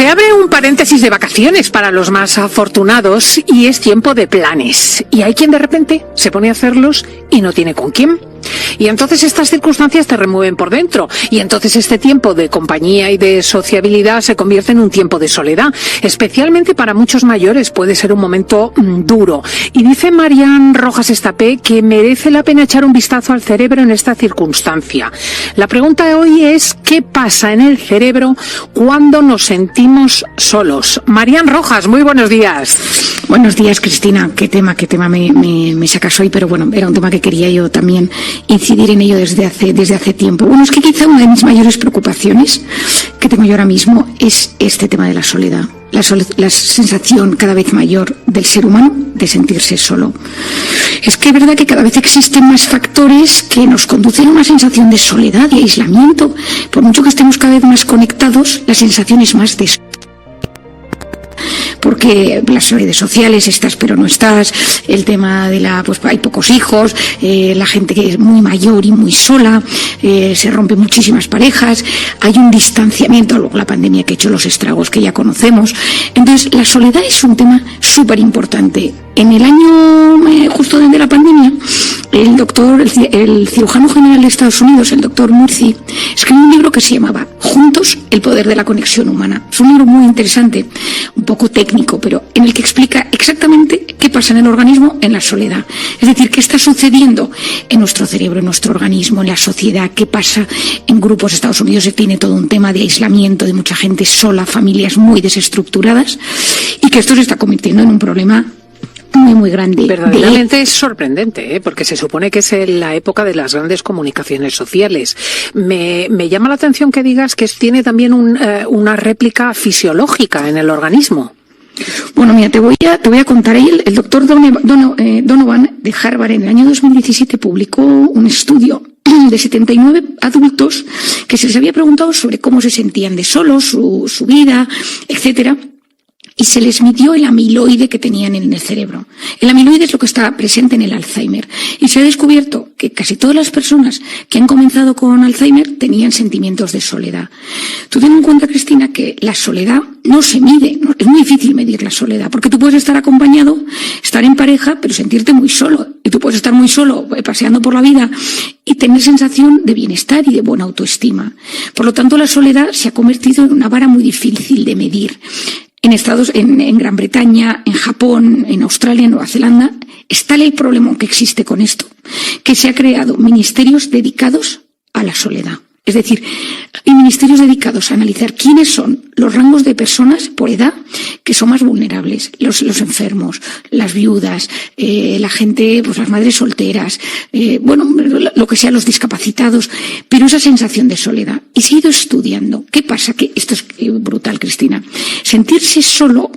Se abre un paréntesis de vacaciones para los más afortunados y es tiempo de planes. Y hay quien de repente se pone a hacerlos y no tiene con quién. Y entonces estas circunstancias te remueven por dentro. Y entonces este tiempo de compañía y de sociabilidad se convierte en un tiempo de soledad. Especialmente para muchos mayores puede ser un momento duro. Y dice Marian Rojas Estapé que merece la pena echar un vistazo al cerebro en esta circunstancia. La pregunta de hoy es: ¿qué pasa en el cerebro cuando nos sentimos solos? Marian Rojas, muy buenos días. Buenos días, Cristina. ¿Qué tema me sacas hoy? Pero bueno, era un tema que quería yo también incidir en ello desde hace tiempo. Bueno, es que quizá una de mis mayores preocupaciones que tengo yo ahora mismo es este tema de la soledad. La sensación cada vez mayor del ser humano de sentirse solo. Es que es verdad que cada vez existen más factores que nos conducen a una sensación de soledad y aislamiento. Por mucho que estemos cada vez más conectados, la sensación es más de porque las redes sociales, estás pero no estás, el tema de pues hay pocos hijos, la gente que es muy mayor y muy sola, se rompen muchísimas parejas, hay un distanciamiento, luego la pandemia que ha hecho los estragos que ya conocemos. Entonces, la soledad es un tema súper importante. En el año justo desde la pandemia, el cirujano general de Estados Unidos, el doctor Murthy, escribió un libro que se llamaba Juntos, el poder de la conexión humana. Es un libro muy interesante, un poco técnico, pero en el que explica exactamente qué pasa en el organismo en la soledad. Es decir, qué está sucediendo en nuestro cerebro, en nuestro organismo, en la sociedad, qué pasa en grupos. Estados Unidos se tiene todo un tema de aislamiento, de mucha gente sola, familias muy desestructuradas, y que esto se está convirtiendo en un problema muy grande. Verdaderamente es sorprendente, porque se supone que es la época de las grandes comunicaciones sociales. Me llama la atención que digas que tiene también una réplica fisiológica en el organismo. Bueno, mira, te voy a contar. El doctor Donovan de Harvard en el año 2017 publicó un estudio de 79 adultos que se les había preguntado sobre cómo se sentían de solos, su vida, etcétera. Y se les midió el amiloide que tenían en el cerebro. El amiloide es lo que está presente en el Alzheimer. Y se ha descubierto que casi todas las personas que han comenzado con Alzheimer tenían sentimientos de soledad. Tú ten en cuenta, Cristina, que la soledad no se mide. Es muy difícil medir la soledad, porque tú puedes estar acompañado, estar en pareja, pero sentirte muy solo. Y tú puedes estar muy solo, paseando por la vida, y tener sensación de bienestar y de buena autoestima. Por lo tanto, la soledad se ha convertido en una vara muy difícil de medir. En Gran Bretaña, en Japón, en Australia, en Nueva Zelanda, está el problema que existe con esto, que se ha creado ministerios dedicados a la soledad. Es decir, hay ministerios dedicados a analizar quiénes son los rangos de personas por edad que son más vulnerables, los enfermos, las viudas, la gente, pues las madres solteras, lo que sea, los discapacitados, pero esa sensación de soledad. Y se ha ido estudiando. ¿Qué pasa? Que esto es brutal, Cristina. Sentirse solo,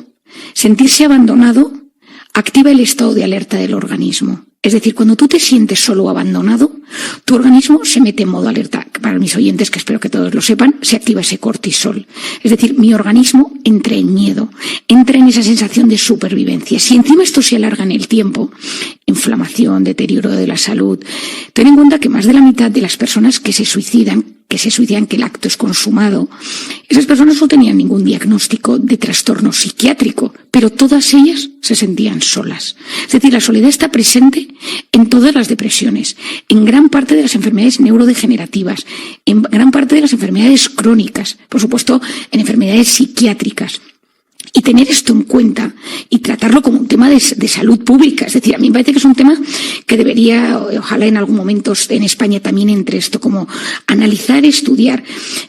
sentirse abandonado, activa el estado de alerta del organismo. Es decir, cuando tú te sientes solo o abandonado, tu organismo se mete en modo alerta. Para mis oyentes, que espero que todos lo sepan, se activa ese cortisol. Es decir, mi organismo entra en miedo, entra en esa sensación de supervivencia. Si encima esto se alarga en el tiempo, inflamación, deterioro de la salud, ten en cuenta que más de la mitad de las personas que se suicidan, que el acto es consumado, esas personas no tenían ningún diagnóstico de trastorno psiquiátrico, pero todas ellas se sentían solas. Es decir, la soledad está presente en todas las depresiones, en gran parte de las enfermedades neurodegenerativas, en gran parte de las enfermedades crónicas, por supuesto, en enfermedades psiquiátricas. Y tener esto en cuenta y tratarlo como un tema de salud pública. Es decir, a mí me parece que es un tema que debería, ojalá en algún momento en España también entre esto, como analizar, estudiar.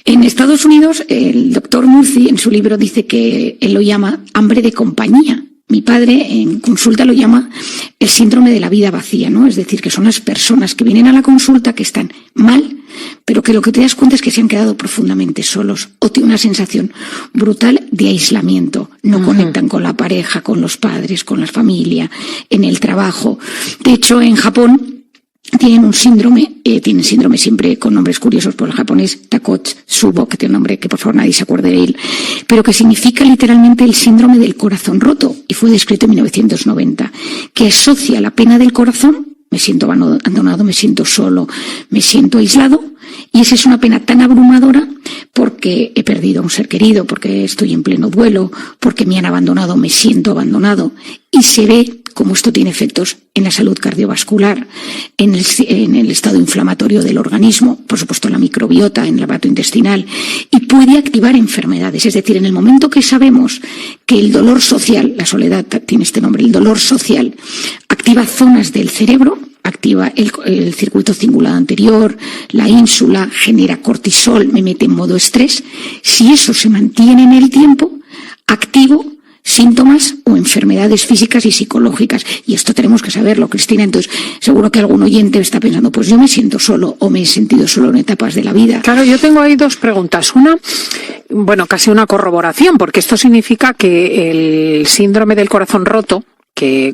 En Estados Unidos, el doctor Murthy en su libro dice que él lo llama hambre de compañía. Mi padre en consulta lo llama el síndrome de la vida vacía, ¿no? Es decir, que son las personas que vienen a la consulta que están mal, pero que lo que te das cuenta es que se han quedado profundamente solos o tienen una sensación brutal de aislamiento. No conectan con la pareja, con los padres, con la familia, en el trabajo. De hecho, en Japón tienen síndrome siempre con nombres curiosos por el japonés, Takotsubo, que tiene un nombre que por favor nadie se acuerde de él, pero que significa literalmente el síndrome del corazón roto, y fue descrito en 1990, que asocia la pena del corazón, me siento abandonado, me siento solo, me siento aislado, y esa es una pena tan abrumadora porque he perdido a un ser querido, porque estoy en pleno duelo, porque me han abandonado, me siento abandonado. Y se ve cómo esto tiene efectos en la salud cardiovascular, en el estado inflamatorio del organismo, por supuesto en la microbiota, en el aparato intestinal, y puede activar enfermedades. Es decir, en el momento que sabemos que el dolor social, la soledad tiene este nombre, el dolor social, activa zonas del cerebro, activa el circuito cingulado anterior, la ínsula, genera cortisol, me mete en modo estrés. Si eso se mantiene en el tiempo, activo síntomas o enfermedades físicas y psicológicas. Y esto tenemos que saberlo, Cristina. Entonces, seguro que algún oyente está pensando, pues yo me siento solo o me he sentido solo en etapas de la vida. Claro, yo tengo ahí dos preguntas. Una, bueno, casi una corroboración, porque esto significa que el síndrome del corazón roto,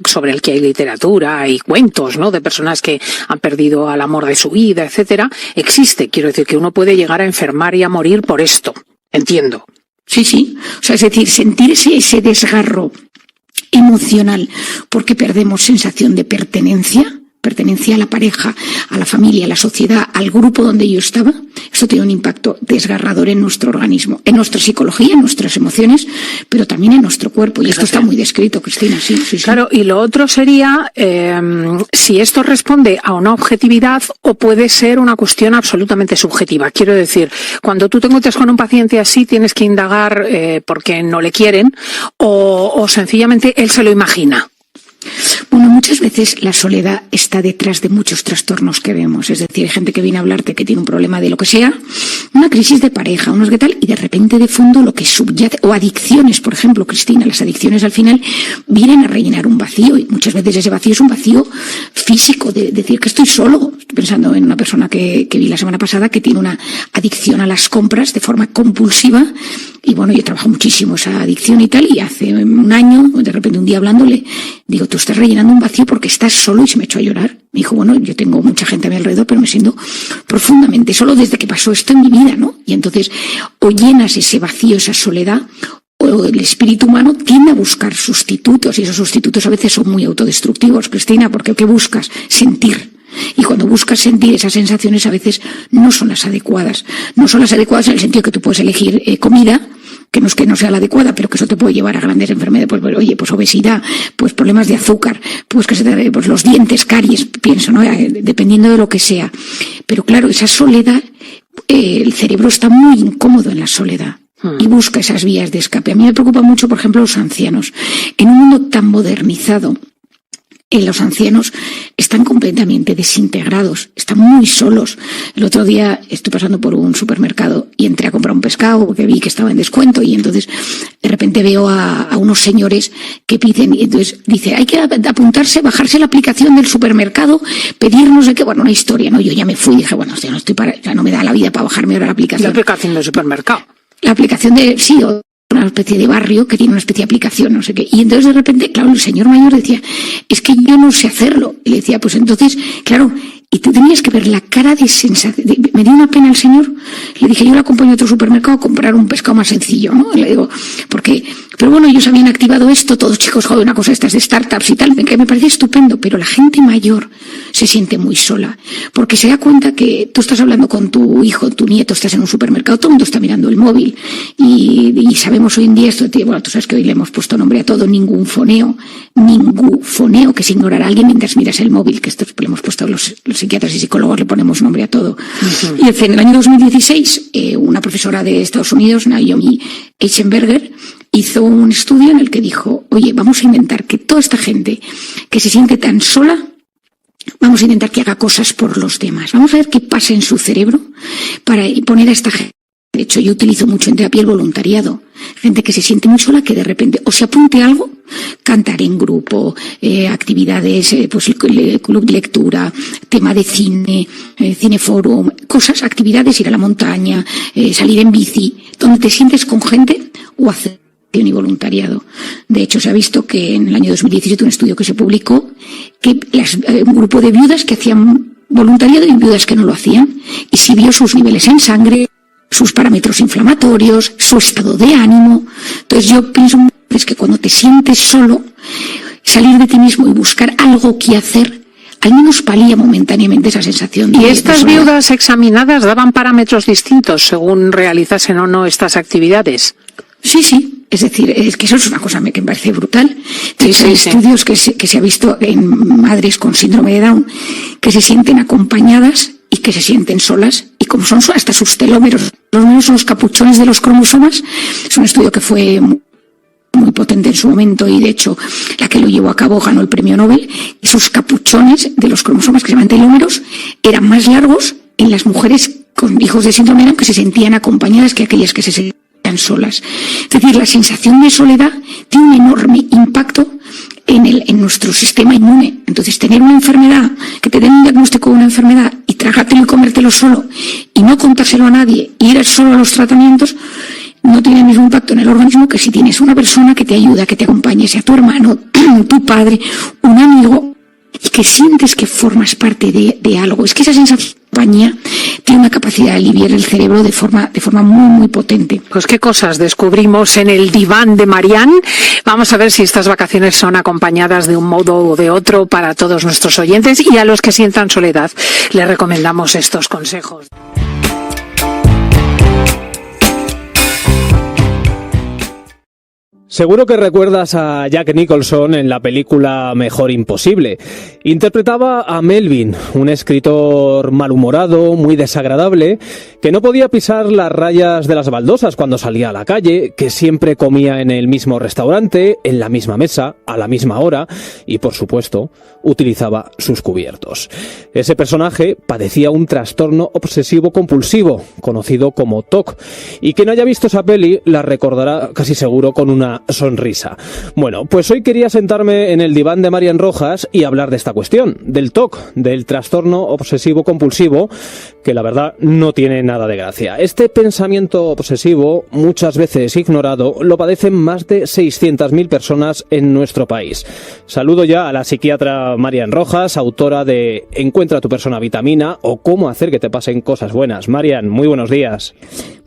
sobre el que hay literatura, hay cuentos, ¿no?, de personas que han perdido al amor de su vida, etcétera, existe. Quiero decir que uno puede llegar a enfermar y a morir por esto. Entiendo. Sí. O sea, es decir, sentirse ese desgarro emocional porque perdemos sensación de pertenencia a la pareja, a la familia, a la sociedad, al grupo donde yo estaba, eso tiene un impacto desgarrador en nuestro organismo, en nuestra psicología, en nuestras emociones, pero también en nuestro cuerpo. Y esto está muy descrito, Cristina, sí. Claro, y lo otro sería si esto responde a una objetividad o puede ser una cuestión absolutamente subjetiva. Quiero decir, cuando tú te encuentras con un paciente así, tienes que indagar porque no le quieren o sencillamente él se lo imagina. Bueno, muchas veces la soledad está detrás de muchos trastornos que vemos. Es decir, hay gente que viene a hablarte que tiene un problema de lo que sea, una crisis de pareja, unos que tal, y de repente de fondo lo que subyace, o adicciones, por ejemplo, Cristina, las adicciones al final vienen a rellenar un vacío, y muchas veces ese vacío es un vacío físico, de decir que estoy solo. Estoy pensando en una persona que vi la semana pasada que tiene una adicción a las compras de forma compulsiva, y bueno, yo trabajo muchísimo esa adicción y tal, y hace un año, de repente un día hablándole, digo, tú estás rellenando un vacío porque estás solo, y se me echó a llorar. Me dijo, bueno, yo tengo mucha gente a mi alrededor, pero me siento profundamente solo desde que pasó esto en mi vida, ¿no? Y entonces, o llenas ese vacío, esa soledad, o el espíritu humano tiende a buscar sustitutos, y esos sustitutos a veces son muy autodestructivos, Cristina, porque ¿qué buscas? Sentir. Y cuando buscas sentir esas sensaciones a veces no son las adecuadas. No son las adecuadas en el sentido que tú puedes elegir comida, que no es que no sea la adecuada, pero que eso te puede llevar a grandes enfermedades, pues obesidad, pues problemas de azúcar, pues los dientes, caries, pienso, ¿no? Dependiendo de lo que sea. Pero claro, esa soledad, el cerebro está muy incómodo en la soledad. Y busca esas vías de escape. A mí me preocupa mucho, por ejemplo, los ancianos. En un mundo tan modernizado, los ancianos están completamente desintegrados, están muy solos. El otro día estoy pasando por un supermercado y entré a comprar un pescado porque vi que estaba en descuento, y entonces de repente veo a unos señores que piden, y entonces dice, hay que apuntarse, bajarse la aplicación del supermercado, pedir no sé qué, bueno, una historia, ¿no? Yo ya me fui y dije, bueno, ya no me da la vida para bajarme ahora la aplicación. La aplicación del supermercado. La aplicación una especie de barrio que tiene una especie de aplicación, no sé qué. Y entonces de repente, claro, el señor mayor decía, es que yo no sé hacerlo. Y le decía, pues entonces, claro, y tú tenías que ver la cara de sensación. Me dio una pena el señor. Le dije, yo le acompaño a otro supermercado a comprar un pescado más sencillo, ¿no? Le digo, pero bueno, ellos habían activado esto, todos chicos, joder, una cosa estas de startups y tal, que me parece estupendo, pero la gente mayor se siente muy sola, porque se da cuenta que tú estás hablando con tu hijo, tu nieto, estás en un supermercado, todo el mundo está mirando el móvil, y sabemos hoy en día esto, bueno, tú sabes que hoy le hemos puesto nombre a todo, ningún foneo, que es ignorar a alguien mientras miras el móvil, que esto le hemos puesto los psiquiatras y psicólogos, le ponemos nombre a todo. Uh-huh. Y en el año 2016, una profesora de Estados Unidos, Naomi Eichenberger, hizo un estudio en el que dijo, oye, vamos a intentar que toda esta gente que se siente tan sola, vamos a intentar que haga cosas por los demás. Vamos a ver qué pasa en su cerebro para poner a esta gente. De hecho, yo utilizo mucho en terapia el voluntariado. Gente que se siente muy sola, que de repente o se apunte a algo, cantar en grupo, actividades, pues club de lectura, tema de cine, cineforum, cosas, actividades, ir a la montaña, salir en bici, donde te sientes con gente o hacer y voluntariado. De hecho, se ha visto que en el año 2017 un estudio que se publicó que un grupo de viudas que hacían voluntariado y viudas que no lo hacían, y si vio sus niveles en sangre, sus parámetros inflamatorios, su estado de ánimo. Entonces yo pienso que cuando te sientes solo, salir de ti mismo y buscar algo que hacer al menos palía momentáneamente esa sensación. ¿Y estas viudas examinadas daban parámetros distintos según realizasen o no estas actividades? Sí. Es decir, es que eso es una cosa que me parece brutal. Entonces, hay estudios que se ha visto en madres con síndrome de Down que se sienten acompañadas y que se sienten solas, y como son hasta sus telómeros, son los capuchones de los cromosomas. Es un estudio que fue muy potente en su momento, y de hecho la que lo llevó a cabo ganó el premio Nobel. Esos capuchones de los cromosomas, que se llaman telómeros, eran más largos en las mujeres con hijos de síndrome de Down, que se sentían acompañadas, que aquellas que se sentían solas. Es decir, la sensación de soledad tiene un enorme impacto en nuestro sistema inmune. Entonces, tener una enfermedad, que te den un diagnóstico de una enfermedad y tragártelo y comértelo solo y no contárselo a nadie y ir solo a los tratamientos, no tiene el mismo impacto en el organismo que si tienes una persona que te ayuda, que te acompañe, sea tu hermano, tu padre, un amigo, y que sientes que formas parte de algo. Es que esa sensación de compañía tiene una capacidad de aliviar el cerebro de forma muy, muy potente. Pues qué cosas descubrimos en el diván de Marian. Vamos a ver si estas vacaciones son acompañadas de un modo o de otro para todos nuestros oyentes, y a los que sientan soledad les recomendamos estos consejos. Seguro que recuerdas a Jack Nicholson en la película Mejor Imposible. Interpretaba a Melvin, un escritor malhumorado, muy desagradable, que no podía pisar las rayas de las baldosas cuando salía a la calle, que siempre comía en el mismo restaurante, en la misma mesa, a la misma hora, y por supuesto, utilizaba sus cubiertos. Ese personaje padecía un trastorno obsesivo-compulsivo, conocido como TOC, y quien haya visto esa peli la recordará casi seguro con una sonrisa. Bueno, pues hoy quería sentarme en el diván de Marian Rojas y hablar de esta cuestión, del TOC, del trastorno obsesivo-compulsivo, que la verdad no tiene nada de gracia. Este pensamiento obsesivo, muchas veces ignorado, lo padecen más de 600.000 personas en nuestro país. Saludo ya a la psiquiatra Marian Rojas, autora de Encuentra tu persona vitamina o Cómo hacer que te pasen cosas buenas. Marian, muy buenos días.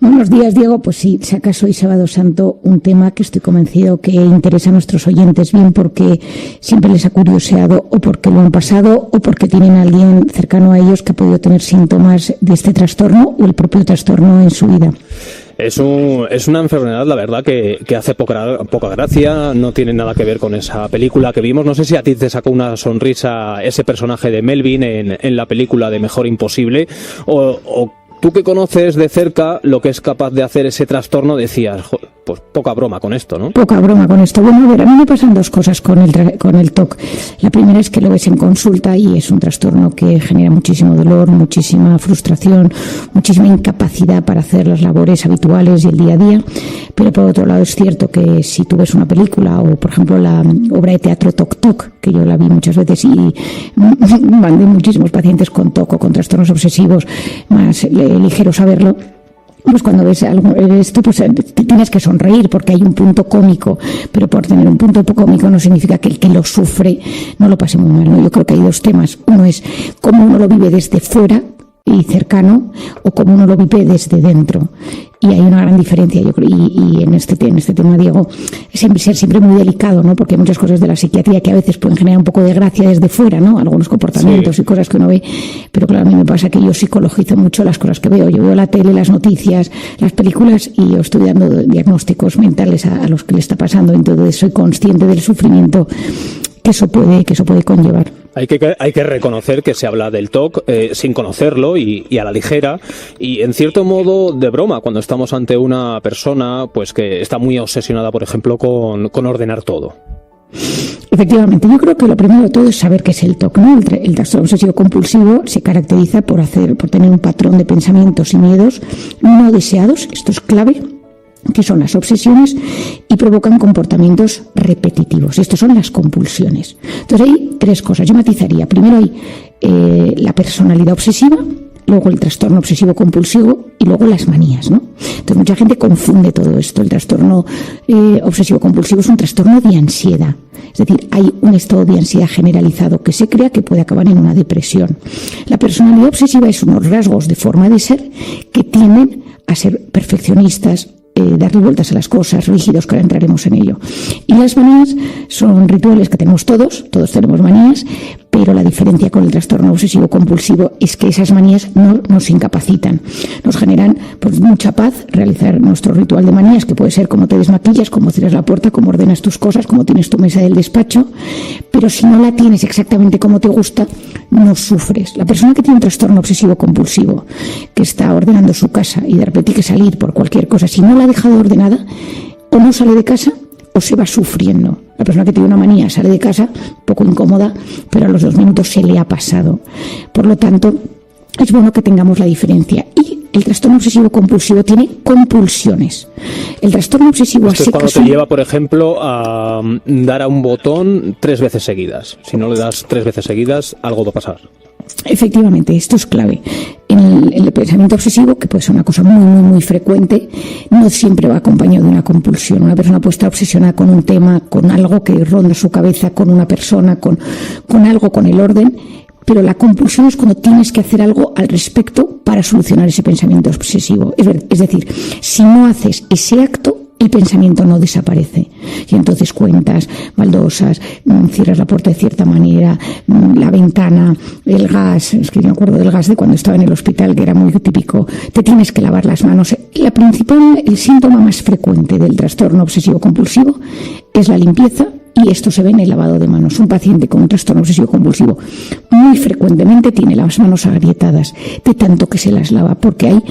Buenos días, Diego. Pues sí, si acaso hoy Sábado Santo, un tema que estoy convencido que interesa a nuestros oyentes, bien porque siempre les ha curioseado, o porque lo han pasado, o porque tienen a alguien cercano a ellos que ha podido tener síntomas de este trastorno o el propio trastorno en su vida. Es una enfermedad, la verdad, que hace poca gracia, no tiene nada que ver con esa película que vimos. No sé si a ti te sacó una sonrisa ese personaje de Melvin en la película de Mejor Imposible, o tú que conoces de cerca lo que es capaz de hacer ese trastorno, decías, pues poca broma con esto, ¿no? Poca broma con esto. Bueno, a ver, a mí me pasan dos cosas con el TOC. La primera es que lo ves en consulta y es un trastorno que genera muchísimo dolor, muchísima frustración, muchísima incapacidad para hacer las labores habituales y el día a día. Pero por otro lado es cierto que si tú ves una película o, por ejemplo, la obra de teatro Toc Toc, que yo la vi muchas veces y mandé muchísimos pacientes con TOC o con trastornos obsesivos más ligeros a verlo, pues cuando ves esto, pues tienes que sonreír porque hay un punto cómico, pero por tener un punto cómico no significa que el que lo sufre no lo pase muy mal, ¿no? Yo creo que hay dos temas. Uno es cómo uno lo vive desde fuera y cercano, o cómo uno lo vive desde dentro. Y hay una gran diferencia, yo creo, y en este tema, Diego, ser siempre muy delicado, ¿no? Porque hay muchas cosas de la psiquiatría que a veces pueden generar un poco de gracia desde fuera, ¿no? Algunos comportamientos y cosas que uno ve, pero claro, a mí me pasa que yo psicologizo mucho las cosas que veo. Yo veo la tele, las noticias, las películas, y yo estoy dando diagnósticos mentales a los que le está pasando, entonces soy consciente del sufrimiento que eso puede conllevar. Hay que reconocer que se habla del TOC sin conocerlo y a la ligera, y en cierto modo de broma, cuando estamos ante una persona pues que está muy obsesionada, por ejemplo, con ordenar todo. Efectivamente, yo creo que lo primero de todo es saber qué es el TOC, ¿no? El trastorno obsesivo compulsivo se caracteriza por tener un patrón de pensamientos y miedos no deseados, esto es clave, que son las obsesiones, y provocan comportamientos repetitivos. Estas son las compulsiones. Entonces hay tres cosas. Yo matizaría. Primero hay la personalidad obsesiva, luego el trastorno obsesivo compulsivo y luego las manías, ¿no? Entonces mucha gente confunde todo esto. El trastorno obsesivo compulsivo es un trastorno de ansiedad. Es decir, hay un estado de ansiedad generalizado que se crea que puede acabar en una depresión. La personalidad obsesiva es unos rasgos de forma de ser que tienden a ser perfeccionistas, darle vueltas a las cosas, rígidos, que ahora entraremos en ello. Y las manías son rituales que tenemos todos tenemos manías, pero la diferencia con el trastorno obsesivo compulsivo es que esas manías no nos incapacitan, nos generan pues mucha paz realizar nuestro ritual de manías, que puede ser cómo te desmaquillas, cómo cierras la puerta, cómo ordenas tus cosas, cómo tienes tu mesa del despacho, pero si no la tienes exactamente como te gusta, no sufres. La persona que tiene un trastorno obsesivo compulsivo, que está ordenando su casa y de repente tiene que salir por cualquier cosa, si no la ha dejado ordenada, o no sale de casa o se va sufriendo. La persona que tiene una manía sale de casa un poco incómoda, pero a los 2 minutos se le ha pasado. Por lo tanto, es bueno que tengamos la diferencia. Y el trastorno obsesivo compulsivo tiene compulsiones. El trastorno obsesivo Esto es cuando te lleva, por ejemplo, a dar a un botón 3 veces seguidas. Si no le das 3 veces seguidas, algo va a pasar. Efectivamente, esto es clave. El pensamiento obsesivo, que puede ser una cosa muy frecuente, no siempre va acompañado de una compulsión. Una persona puede estar obsesionada con un tema, con algo que ronda su cabeza, con una persona, con algo, con el orden, pero la compulsión es cuando tienes que hacer algo al respecto para solucionar ese pensamiento obsesivo. Es decir, si no haces ese acto, el pensamiento no desaparece. Y entonces cuentas, baldosas, cierras la puerta de cierta manera, la ventana, el gas. Es que yo me acuerdo del gas de cuando estaba en el hospital, que era muy típico. Te tienes que lavar las manos. El síntoma más frecuente del trastorno obsesivo compulsivo es la limpieza. Y esto se ve en el lavado de manos. Un paciente con un trastorno obsesivo compulsivo muy frecuentemente tiene las manos agrietadas de tanto que se las lava, porque hay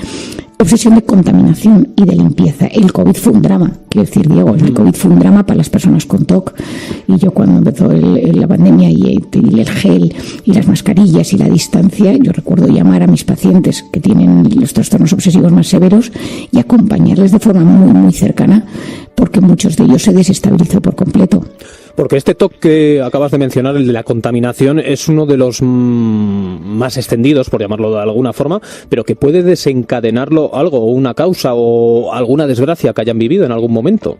obsesión de contaminación y de limpieza. El COVID fue un drama, quiero decir, Diego, el COVID fue un drama para las personas con TOC. Y yo, cuando empezó la pandemia y el gel y las mascarillas y la distancia, yo recuerdo llamar a mis pacientes que tienen los trastornos obsesivos más severos y acompañarles de forma muy cercana, porque muchos de ellos se desestabilizó por completo. Porque este TOC que acabas de mencionar, el de la contaminación, es uno de los más extendidos, por llamarlo de alguna forma, pero que puede desencadenarlo algo, o una causa, o alguna desgracia que hayan vivido en algún momento.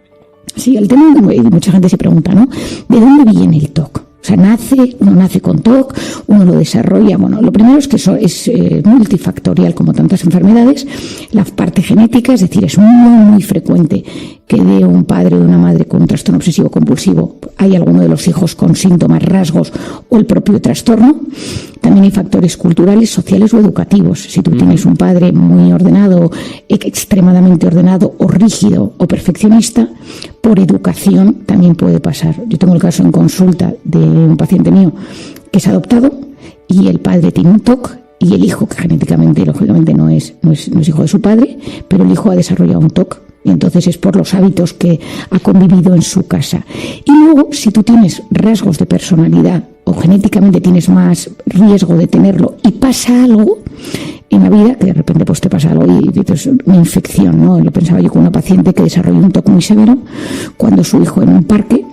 Sí, el tema, y mucha gente se pregunta, ¿no? ¿De dónde viene el TOC? O sea, uno nace con TOC, uno lo desarrolla. Bueno, lo primero es que eso es multifactorial, como tantas enfermedades. La parte genética, es decir, es muy frecuente que de un padre o de una madre con un trastorno obsesivo compulsivo hay alguno de los hijos con síntomas, rasgos o el propio trastorno. También hay factores culturales, sociales o educativos. Si tú tienes un padre muy ordenado, extremadamente ordenado o rígido o perfeccionista, por educación también puede pasar. Yo tengo el caso en consulta de un paciente mío que es adoptado y el padre tiene un TOC y el hijo, que genéticamente y lógicamente no es hijo de su padre, pero el hijo ha desarrollado un TOC. Y entonces es por los hábitos que ha convivido en su casa. Y luego, si tú tienes rasgos de personalidad o genéticamente tienes más riesgo de tenerlo y pasa algo en la vida, que de repente pues te pasa algo y es una infección, ¿no? Lo pensaba yo con una paciente que desarrolló un TOC muy severo cuando su hijo en un parque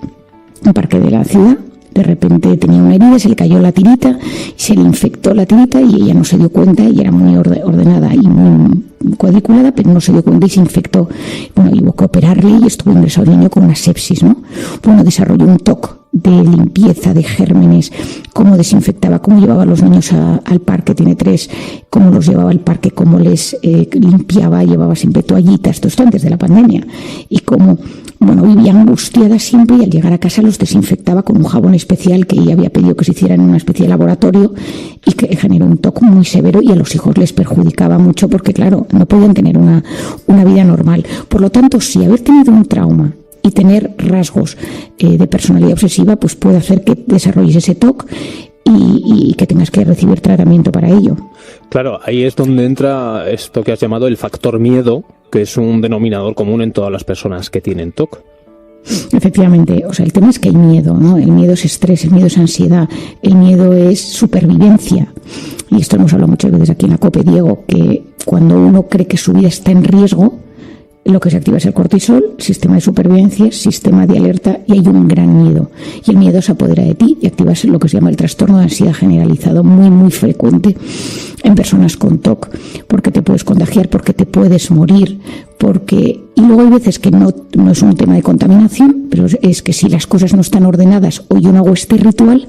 de la ciudad, de repente tenía una herida, se le cayó la tirita, se le infectó la tirita y ella no se dio cuenta, y era muy ordenada y muy cuadriculada, pero no se dio cuenta y se infectó. Bueno, y hubo que operarle y estuvo ingresado el niño con una sepsis, ¿no? Bueno, desarrolló un TOC de limpieza de gérmenes, cómo desinfectaba, cómo llevaba a los niños al parque, tiene 3, cómo los llevaba al parque, cómo les limpiaba, llevaba siempre toallitas, todo esto antes de la pandemia, y cómo, bueno, vivía angustiada siempre, y al llegar a casa los desinfectaba con un jabón especial que ella había pedido que se hiciera en una especie de laboratorio, y que generó un TOC muy severo y a los hijos les perjudicaba mucho porque, claro, no podían tener una vida normal. Por lo tanto, si haber tenido un trauma y tener rasgos de personalidad obsesiva, pues puede hacer que desarrolles ese TOC y que tengas que recibir tratamiento para ello. Claro, ahí es donde entra esto que has llamado el factor miedo, que es un denominador común en todas las personas que tienen TOC. Efectivamente, o sea, el tema es que hay miedo, ¿no? El miedo es estrés, el miedo es ansiedad, el miedo es supervivencia. Y esto hemos hablado muchas veces aquí en la COPE, Diego, que cuando uno cree que su vida está en riesgo, lo que se activa es el cortisol, sistema de supervivencia, sistema de alerta, y hay un gran miedo. Y el miedo se apodera de ti y activas lo que se llama el trastorno de ansiedad generalizado, muy frecuente en personas con TOC, porque te puedes contagiar, porque te puedes morir, y luego hay veces que no es un tema de contaminación, pero es que si las cosas no están ordenadas o yo no hago este ritual,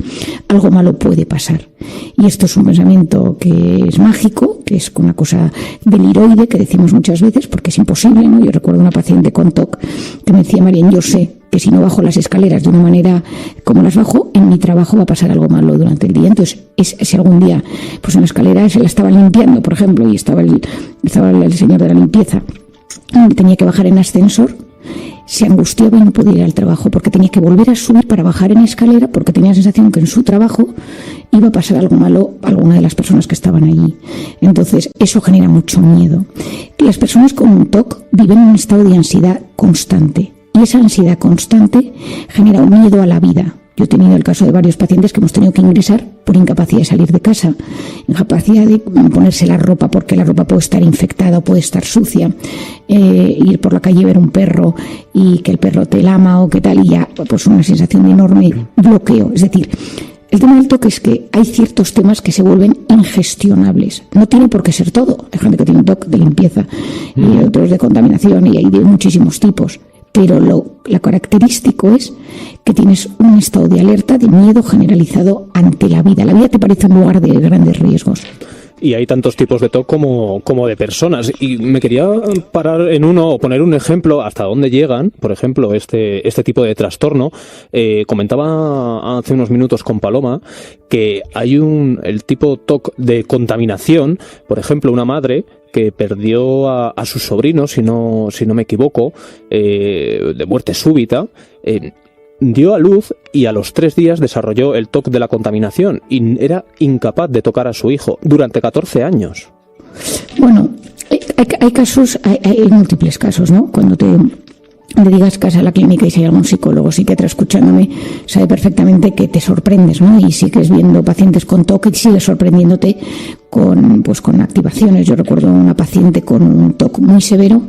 algo malo puede pasar. Y esto es un pensamiento que es mágico, que es una cosa deliroide, que decimos muchas veces, porque es imposible, ¿no? Yo recuerdo una paciente con TOC que me decía: Marian, yo sé que si no bajo las escaleras de una manera como las bajo, en mi trabajo va a pasar algo malo durante el día. Entonces, si algún día, pues en la escalera se la estaban limpiando, por ejemplo, y estaba el señor de la limpieza, y tenía que bajar en ascensor, se angustiaba y no podía ir al trabajo porque tenía que volver a subir para bajar en escalera, porque tenía la sensación que en su trabajo iba a pasar algo malo a alguna de las personas que estaban allí. Entonces, eso genera mucho miedo. Las personas con un TOC viven en un estado de ansiedad constante. Y esa ansiedad constante genera un miedo a la vida. Yo he tenido el caso de varios pacientes que hemos tenido que ingresar por incapacidad de salir de casa, incapacidad de ponerse la ropa porque la ropa puede estar infectada o puede estar sucia, ir por la calle y ver un perro y que el perro te lama o qué tal, y ya pues una sensación de enorme bloqueo. Es decir, el tema del TOC es que hay ciertos temas que se vuelven ingestionables. No tiene por qué ser todo. Hay gente que tiene un TOC de limpieza y otros de contaminación y hay de muchísimos tipos. Pero lo característico es que tienes un estado de alerta, de miedo generalizado ante la vida. La vida te parece un lugar de grandes riesgos. Y hay tantos tipos de TOC como de personas. Y me quería parar en uno o poner un ejemplo hasta dónde llegan, por ejemplo, este tipo de trastorno. Comentaba hace unos minutos con Paloma que hay el tipo TOC de contaminación, por ejemplo, una madre que perdió a su sobrino, si no me equivoco, de muerte súbita, dio a luz y a los 3 días desarrolló el TOC de la contaminación y era incapaz de tocar a su hijo durante 14 años. Bueno, hay casos, hay múltiples casos, ¿no? Cuando te digas que vas a la clínica y si hay algún psicólogo, psiquiatra escuchándome, sabe perfectamente que te sorprendes, ¿no? Y sigues viendo pacientes con TOC y sigues sorprendiéndote con activaciones. Yo recuerdo una paciente con un TOC muy severo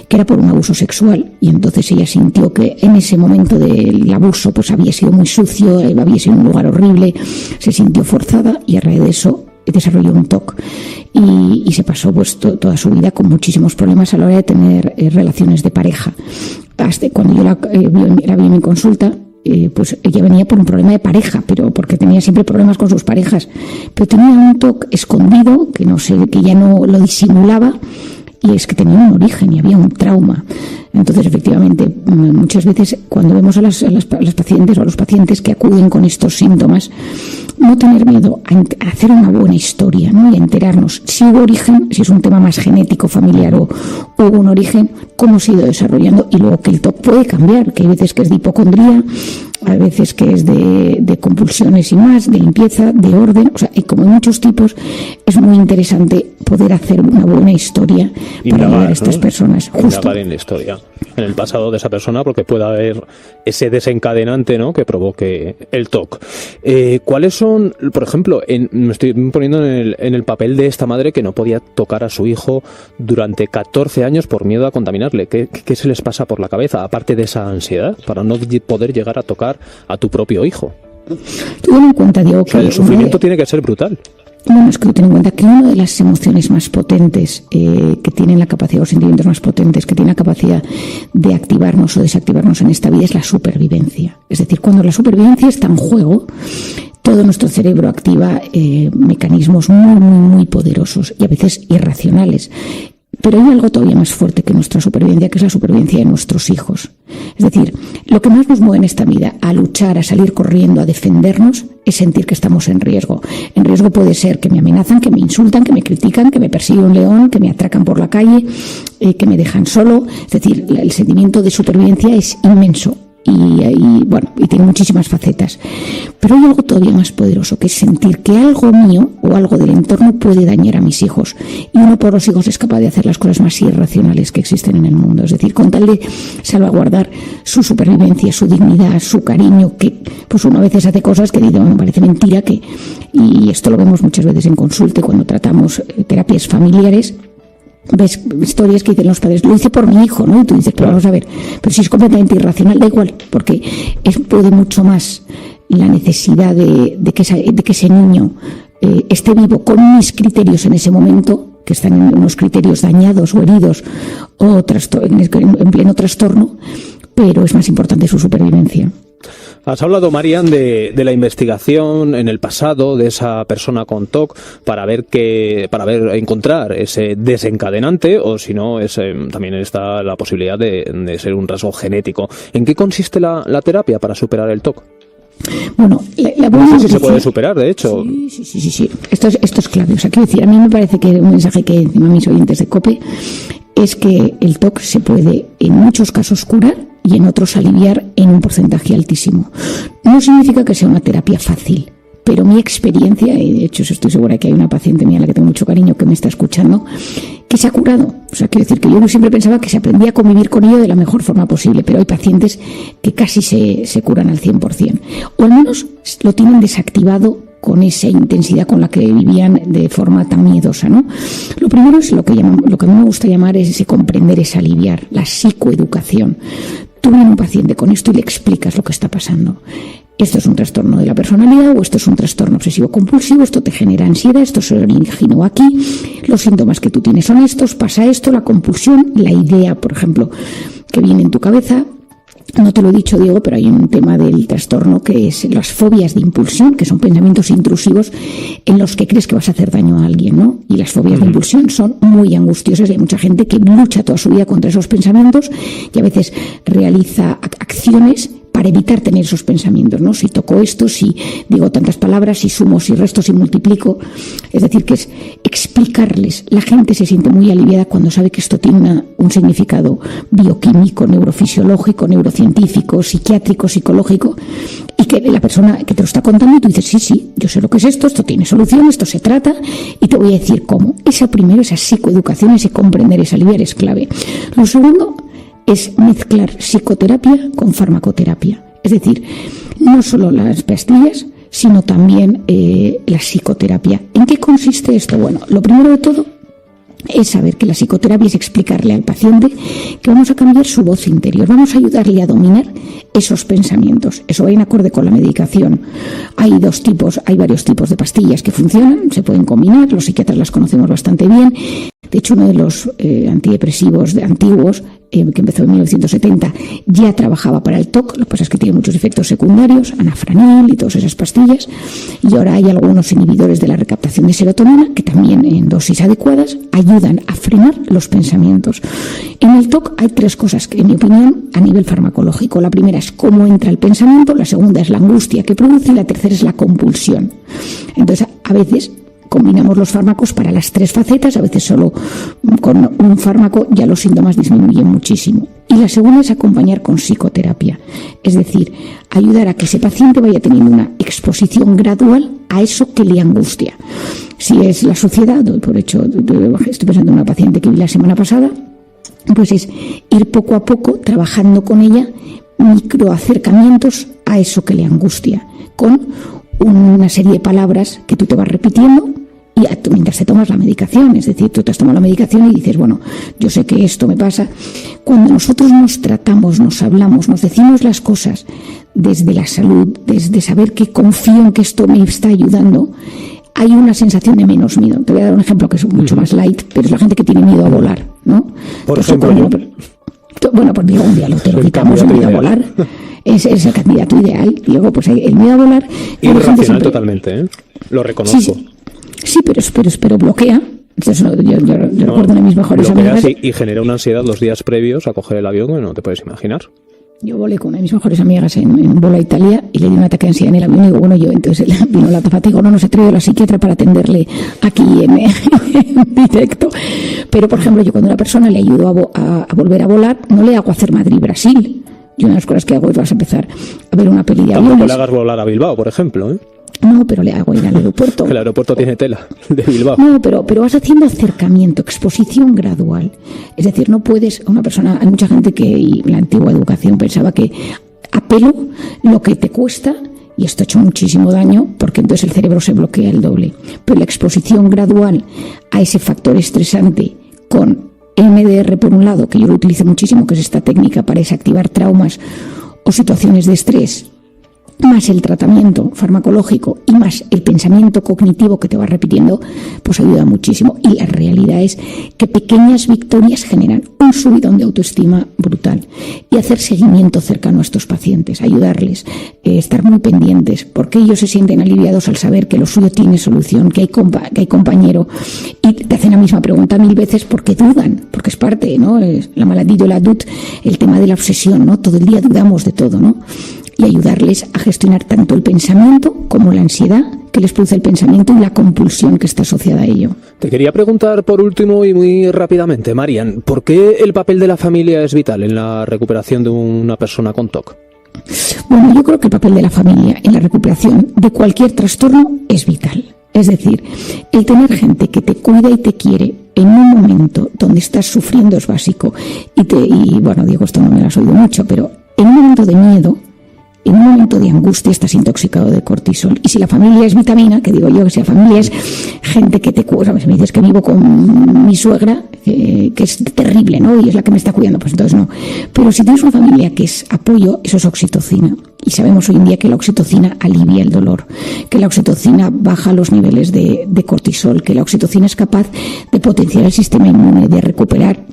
que era por un abuso sexual, y entonces ella sintió que en ese momento del abuso pues había sido muy sucio, había sido un lugar horrible, se sintió forzada y a raíz de eso desarrolló un TOC y se pasó pues toda su vida con muchísimos problemas a la hora de tener relaciones de pareja. Hasta cuando yo la vi en mi consulta, pues ella venía por un problema de pareja, pero porque tenía siempre problemas con sus parejas, pero tenía un TOC escondido que ya no lo disimulaba, y es que tenía un origen y había un trauma. Entonces, efectivamente, muchas veces cuando vemos a las pacientes o a los pacientes que acuden con estos síntomas, no tener miedo a hacer una buena historia, ¿no? Y a enterarnos si hubo origen, si es un tema más genético, familiar o hubo un origen, cómo se ha ido desarrollando, y luego que el TOC puede cambiar, que hay veces que es de hipocondría, a veces que es de compulsiones y más, de limpieza, de orden, o sea, y como hay muchos tipos, es muy interesante poder hacer una buena historia para ayudar a estas personas. Indagar en la historia, en el pasado de esa persona, porque puede haber ese desencadenante, ¿no?, que provoque el TOC. ¿Cuáles son, por ejemplo, me estoy poniendo en el papel de esta madre que no podía tocar a su hijo durante 14 años por miedo a contaminarle? ¿Qué se les pasa por la cabeza, aparte de esa ansiedad, para no poder llegar a tocar a tu propio hijo? Ten en cuenta, Diego, que el sufrimiento tiene que ser brutal. Bueno, es que ten en cuenta que una de las emociones más potentes que tienen la capacidad, o sentimientos más potentes que tienen la capacidad de activarnos o desactivarnos en esta vida es la supervivencia. Es decir, cuando la supervivencia está en juego, todo nuestro cerebro activa mecanismos muy, muy, muy poderosos y a veces irracionales. Pero hay algo todavía más fuerte que nuestra supervivencia, que es la supervivencia de nuestros hijos. Es decir, lo que más nos mueve en esta vida a luchar, a salir corriendo, a defendernos, es sentir que estamos en riesgo. En riesgo puede ser que me amenazan, que me insultan, que me critican, que me persigue un león, que me atracan por la calle, que me dejan solo. Es decir, el sentimiento de supervivencia es inmenso. Y tiene muchísimas facetas. Pero hay algo todavía más poderoso, que es sentir que algo mío o algo del entorno puede dañar a mis hijos. Y uno por los hijos es capaz de hacer las cosas más irracionales que existen en el mundo. Es decir, con tal de salvaguardar su supervivencia, su dignidad, su cariño, que pues uno a veces hace cosas que digo, me parece mentira, y esto lo vemos muchas veces en consulta cuando tratamos terapias familiares. Ves historias que dicen los padres, lo hice por mi hijo, ¿no? Y tú dices, pero vamos a ver, pero si es completamente irracional, da igual, porque puede mucho más la necesidad de que ese niño esté vivo con mis criterios en ese momento, que están en unos criterios dañados o heridos o en pleno trastorno, pero es más importante su supervivencia. Has hablado, Marian, de la investigación en el pasado de esa persona con TOC para encontrar ese desencadenante, o si no, también está la posibilidad de ser un rasgo genético. ¿En qué consiste la terapia para superar el TOC? Bueno, la buena no sé si noticia, se puede superar, de hecho. Sí. Esto es clave. O sea, quiero decir, a mí me parece que un mensaje que encima mis oyentes de COPE es que el TOC se puede en muchos casos curar y en otros aliviar en un porcentaje altísimo. No significa que sea una terapia fácil, pero mi experiencia, y de hecho estoy segura que hay una paciente mía a la que tengo mucho cariño que me está escuchando, que se ha curado. O sea, quiero decir que yo siempre pensaba que se aprendía a convivir con ello de la mejor forma posible, pero hay pacientes que casi se curan al 100%, o al menos lo tienen desactivado con esa intensidad con la que vivían de forma tan miedosa, ¿no? Lo primero es lo que a mí me gusta llamar es ese comprender, es aliviar, la psicoeducación. Tú vienes a un paciente con esto y le explicas lo que está pasando. Esto es un trastorno de la personalidad o esto es un trastorno obsesivo-compulsivo, esto te genera ansiedad, esto se originó aquí, los síntomas que tú tienes son estos, pasa esto, la compulsión, la idea, por ejemplo, que viene en tu cabeza. No te lo he dicho, Diego, pero hay un tema del trastorno que es las fobias de impulsión, que son pensamientos intrusivos en los que crees que vas a hacer daño a alguien, ¿no? Y las fobias de impulsión son muy angustiosas y hay mucha gente que lucha toda su vida contra esos pensamientos y a veces realiza acciones para evitar tener esos pensamientos, ¿no? Si toco esto, si digo tantas palabras, si sumo, si resto, si multiplico. Es decir, que es explicarles. La gente se siente muy aliviada cuando sabe que esto tiene un significado bioquímico, neurofisiológico, neurocientífico, psiquiátrico, psicológico, y que la persona que te lo está contando, tú dices, sí, yo sé lo que es esto tiene solución, esto se trata, y te voy a decir cómo. Esa psicoeducación, ese comprender, ese aliviar es clave. Lo segundo es mezclar psicoterapia con farmacoterapia. Es decir, no solo las pastillas, sino también la psicoterapia. ¿En qué consiste esto? Bueno, lo primero de todo es saber que la psicoterapia es explicarle al paciente que vamos a cambiar su voz interior, vamos a ayudarle a dominar esos pensamientos. Eso va en acorde con la medicación. Hay varios tipos de pastillas que funcionan, se pueden combinar, los psiquiatras las conocemos bastante bien. De hecho, uno de los antidepresivos antiguos, que empezó en 1970, ya trabajaba para el TOC, lo que pasa es que tiene muchos efectos secundarios, anafranil y todas esas pastillas, y ahora hay algunos inhibidores de la recaptación de serotonina que también en dosis adecuadas ayudan a frenar los pensamientos. En el TOC hay tres cosas que, en mi opinión, a nivel farmacológico. La primera es cómo entra el pensamiento, la segunda es la angustia que produce y la tercera es la compulsión. Entonces, a veces combinamos los fármacos para las tres facetas, a veces solo con un fármaco ya los síntomas disminuyen muchísimo. Y la segunda es acompañar con psicoterapia, es decir, ayudar a que ese paciente vaya teniendo una exposición gradual a eso que le angustia. Si es la suciedad, por hecho, estoy pensando en una paciente que vi la semana pasada, pues es ir poco a poco trabajando con ella microacercamientos a eso que le angustia, con una serie de palabras que tú te vas repitiendo y mientras te tomas la medicación. Es decir, tú te has tomado la medicación y dices, bueno, yo sé que esto me pasa. Cuando nosotros nos tratamos, nos hablamos, nos decimos las cosas desde la salud, desde saber que confío en que esto me está ayudando, hay una sensación de menos miedo. Te voy a dar un ejemplo que es mucho más light, pero es la gente que tiene miedo a volar, ¿no? Por ejemplo, bueno, pues digo, un día te lo quitamos, el miedo a volar. Es el candidato ideal, Diego, pues el miedo a volar. Irracional siempre, totalmente, ¿eh? Lo reconozco. Sí, pero bloquea. Entonces, yo recuerdo una de mis mejores amigas. Y genera una ansiedad los días previos a coger el avión que no te puedes imaginar. Yo volé con una de mis mejores amigas en vuelo a Italia y le di un ataque de ansiedad en el avión y digo, bueno, entonces vino la azafata y digo, no se ha traído la psiquiatra para atenderle aquí en directo. Pero, por ejemplo, yo cuando a una persona le ayudo a volver a volar, no le hago hacer Madrid-Brasil. Yo una de las cosas que hago es vas a empezar a ver una peli de aviones. Tampoco le hagas volar a Bilbao, por ejemplo, ¿eh? No, pero le hago ir al aeropuerto. El aeropuerto tiene tela de Bilbao. No, pero vas haciendo acercamiento, exposición gradual. Es decir, no puedes, una persona, hay mucha gente que en la antigua educación pensaba que a pelo lo que te cuesta, y esto ha hecho muchísimo daño, porque entonces el cerebro se bloquea el doble. Pero la exposición gradual a ese factor estresante con MDR por un lado, que yo lo utilizo muchísimo, que es esta técnica para desactivar traumas o situaciones de estrés, más el tratamiento farmacológico y más el pensamiento cognitivo que te va repitiendo, pues ayuda muchísimo. Y la realidad es que pequeñas victorias generan un subidón de autoestima brutal. Y hacer seguimiento cercano a estos pacientes, ayudarles, estar muy pendientes, porque ellos se sienten aliviados al saber que lo suyo tiene solución, que hay compañero, y te hacen la misma pregunta 1000 veces porque dudan, porque es parte, ¿no? Es la maladie de la doute, el tema de la obsesión, ¿no? Todo el día dudamos de todo, ¿no? Y ayudarles a gestionar tanto el pensamiento como la ansiedad que les produce el pensamiento y la compulsión que está asociada a ello. Te quería preguntar por último y muy rápidamente, Marian, ¿por qué el papel de la familia es vital en la recuperación de una persona con TOC? Bueno, yo creo que el papel de la familia en la recuperación de cualquier trastorno es vital. Es decir, el tener gente que te cuida y te quiere en un momento donde estás sufriendo es básico. Y bueno, Diego, esto no me lo has oído mucho, pero en un momento de miedo, en un momento de angustia estás intoxicado de cortisol. Y si la familia es vitamina, que digo yo, que si la familia es gente que te cuida, si me dices que vivo con mi suegra, que es terrible, ¿no? Y es la que me está cuidando, pues entonces no. Pero si tienes una familia que es apoyo, eso es oxitocina. Y sabemos hoy en día que la oxitocina alivia el dolor, que la oxitocina baja los niveles de cortisol, que la oxitocina es capaz de potenciar el sistema inmune, de recuperar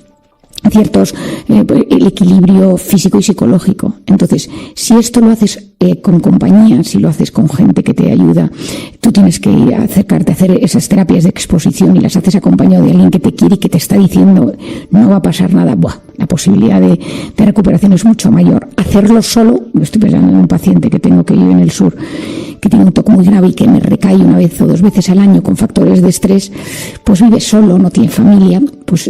el equilibrio físico y psicológico. Entonces, si esto lo haces con compañía, si lo haces con gente que te ayuda, tú tienes que acercarte a hacer esas terapias de exposición y las haces acompañado de alguien que te quiere y que te está diciendo no va a pasar nada, la posibilidad de recuperación es mucho mayor. Hacerlo solo, estoy pensando en un paciente que tengo que vive en el sur, que tiene un TOC muy grave y que me recae una vez o 2 veces al año con factores de estrés, pues vive solo, no tiene familia, pues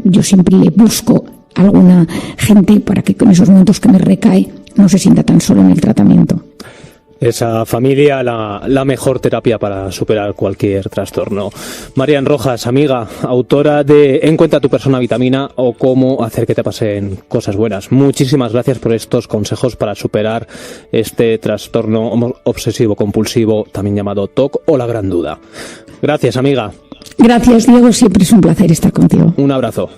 yo siempre le busco alguna gente para que con esos momentos que me recae no se sienta tan solo en el tratamiento. Esa familia, la mejor terapia para superar cualquier trastorno. Marian Rojas, amiga, autora de Encuentra tu persona vitamina o Cómo hacer que te pasen cosas buenas. Muchísimas gracias por estos consejos para superar este trastorno obsesivo compulsivo, también llamado TOC o la gran duda. Gracias, amiga. Gracias, Diego, siempre es un placer estar contigo. Un abrazo.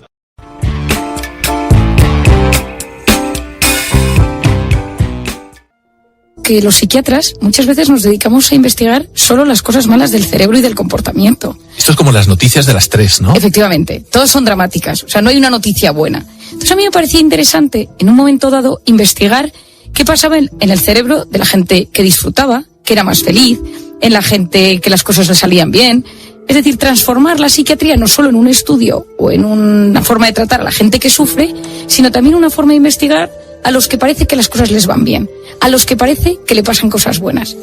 Que los psiquiatras muchas veces nos dedicamos a investigar solo las cosas malas del cerebro y del comportamiento. Esto es como las noticias de las 3, ¿no? Efectivamente, todas son dramáticas, o sea, no hay una noticia buena. Entonces a mí me parecía interesante, en un momento dado, investigar qué pasaba en el cerebro de la gente que disfrutaba, que era más feliz, en la gente que las cosas le salían bien. Es decir, transformar la psiquiatría no solo en un estudio o en una forma de tratar a la gente que sufre, sino también una forma de investigar a los que parece que las cosas les van bien, a los que parece que le pasan cosas buenas.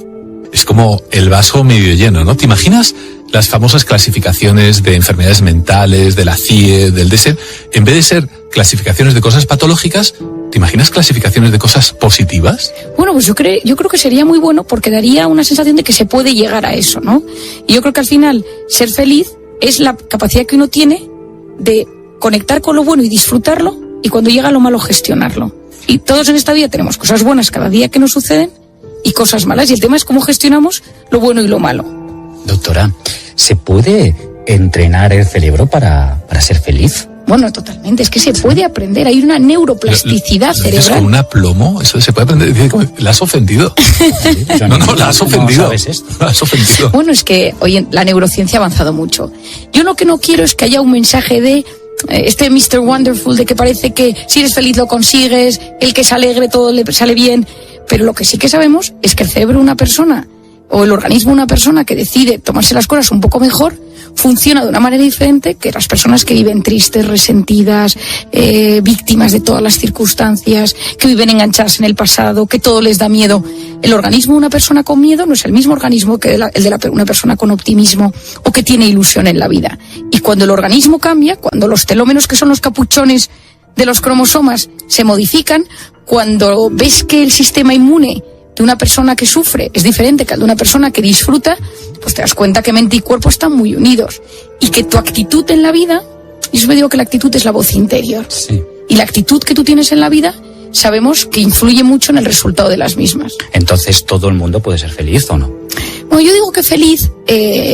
Es como el vaso medio lleno, ¿no? ¿Te imaginas las famosas clasificaciones de enfermedades mentales, de la CIE, del DSM? En vez de ser clasificaciones de cosas patológicas, ¿te imaginas clasificaciones de cosas positivas? Bueno, pues yo creo que sería muy bueno porque daría una sensación de que se puede llegar a eso, ¿no? Y yo creo que al final ser feliz es la capacidad que uno tiene de conectar con lo bueno y disfrutarlo, y cuando llega lo malo gestionarlo. Y todos en esta vida tenemos cosas buenas cada día que nos suceden y cosas malas, y el tema es cómo gestionamos lo bueno y lo malo. Doctora, ¿se puede entrenar el cerebro para ser feliz? Bueno, totalmente, es que se puede aprender, hay una neuroplasticidad cerebral. ¿Con un aplomo? ¿Eso se puede aprender? ¿La has ofendido? No, la has ofendido. ¿Cómo sabes esto? La has ofendido. Bueno, es que hoy la neurociencia ha avanzado mucho. Yo lo que no quiero es que haya un mensaje de este Mr. Wonderful, de que parece que si eres feliz lo consigues, el que es alegre todo le sale bien, pero lo que sí que sabemos es que el cerebro de una persona o el organismo de una persona que decide tomarse las cosas un poco mejor funciona de una manera diferente que las personas que viven tristes, resentidas, víctimas de todas las circunstancias, que viven enganchadas en el pasado, que todo les da miedo. El organismo de una persona con miedo no es el mismo organismo que el de una persona con optimismo o que tiene ilusión en la vida. Y cuando el organismo cambia, cuando los telómeros, que son los capuchones de los cromosomas, se modifican, cuando ves que el sistema inmune de una persona que sufre es diferente que el de una persona que disfruta, pues te das cuenta que mente y cuerpo están muy unidos y que tu actitud en la vida, y yo me digo que la actitud es la voz interior, Sí. y la actitud que tú tienes en la vida sabemos que influye mucho en el resultado de las mismas. Entonces, ¿todo el mundo puede ser feliz o no? No, yo digo que feliz,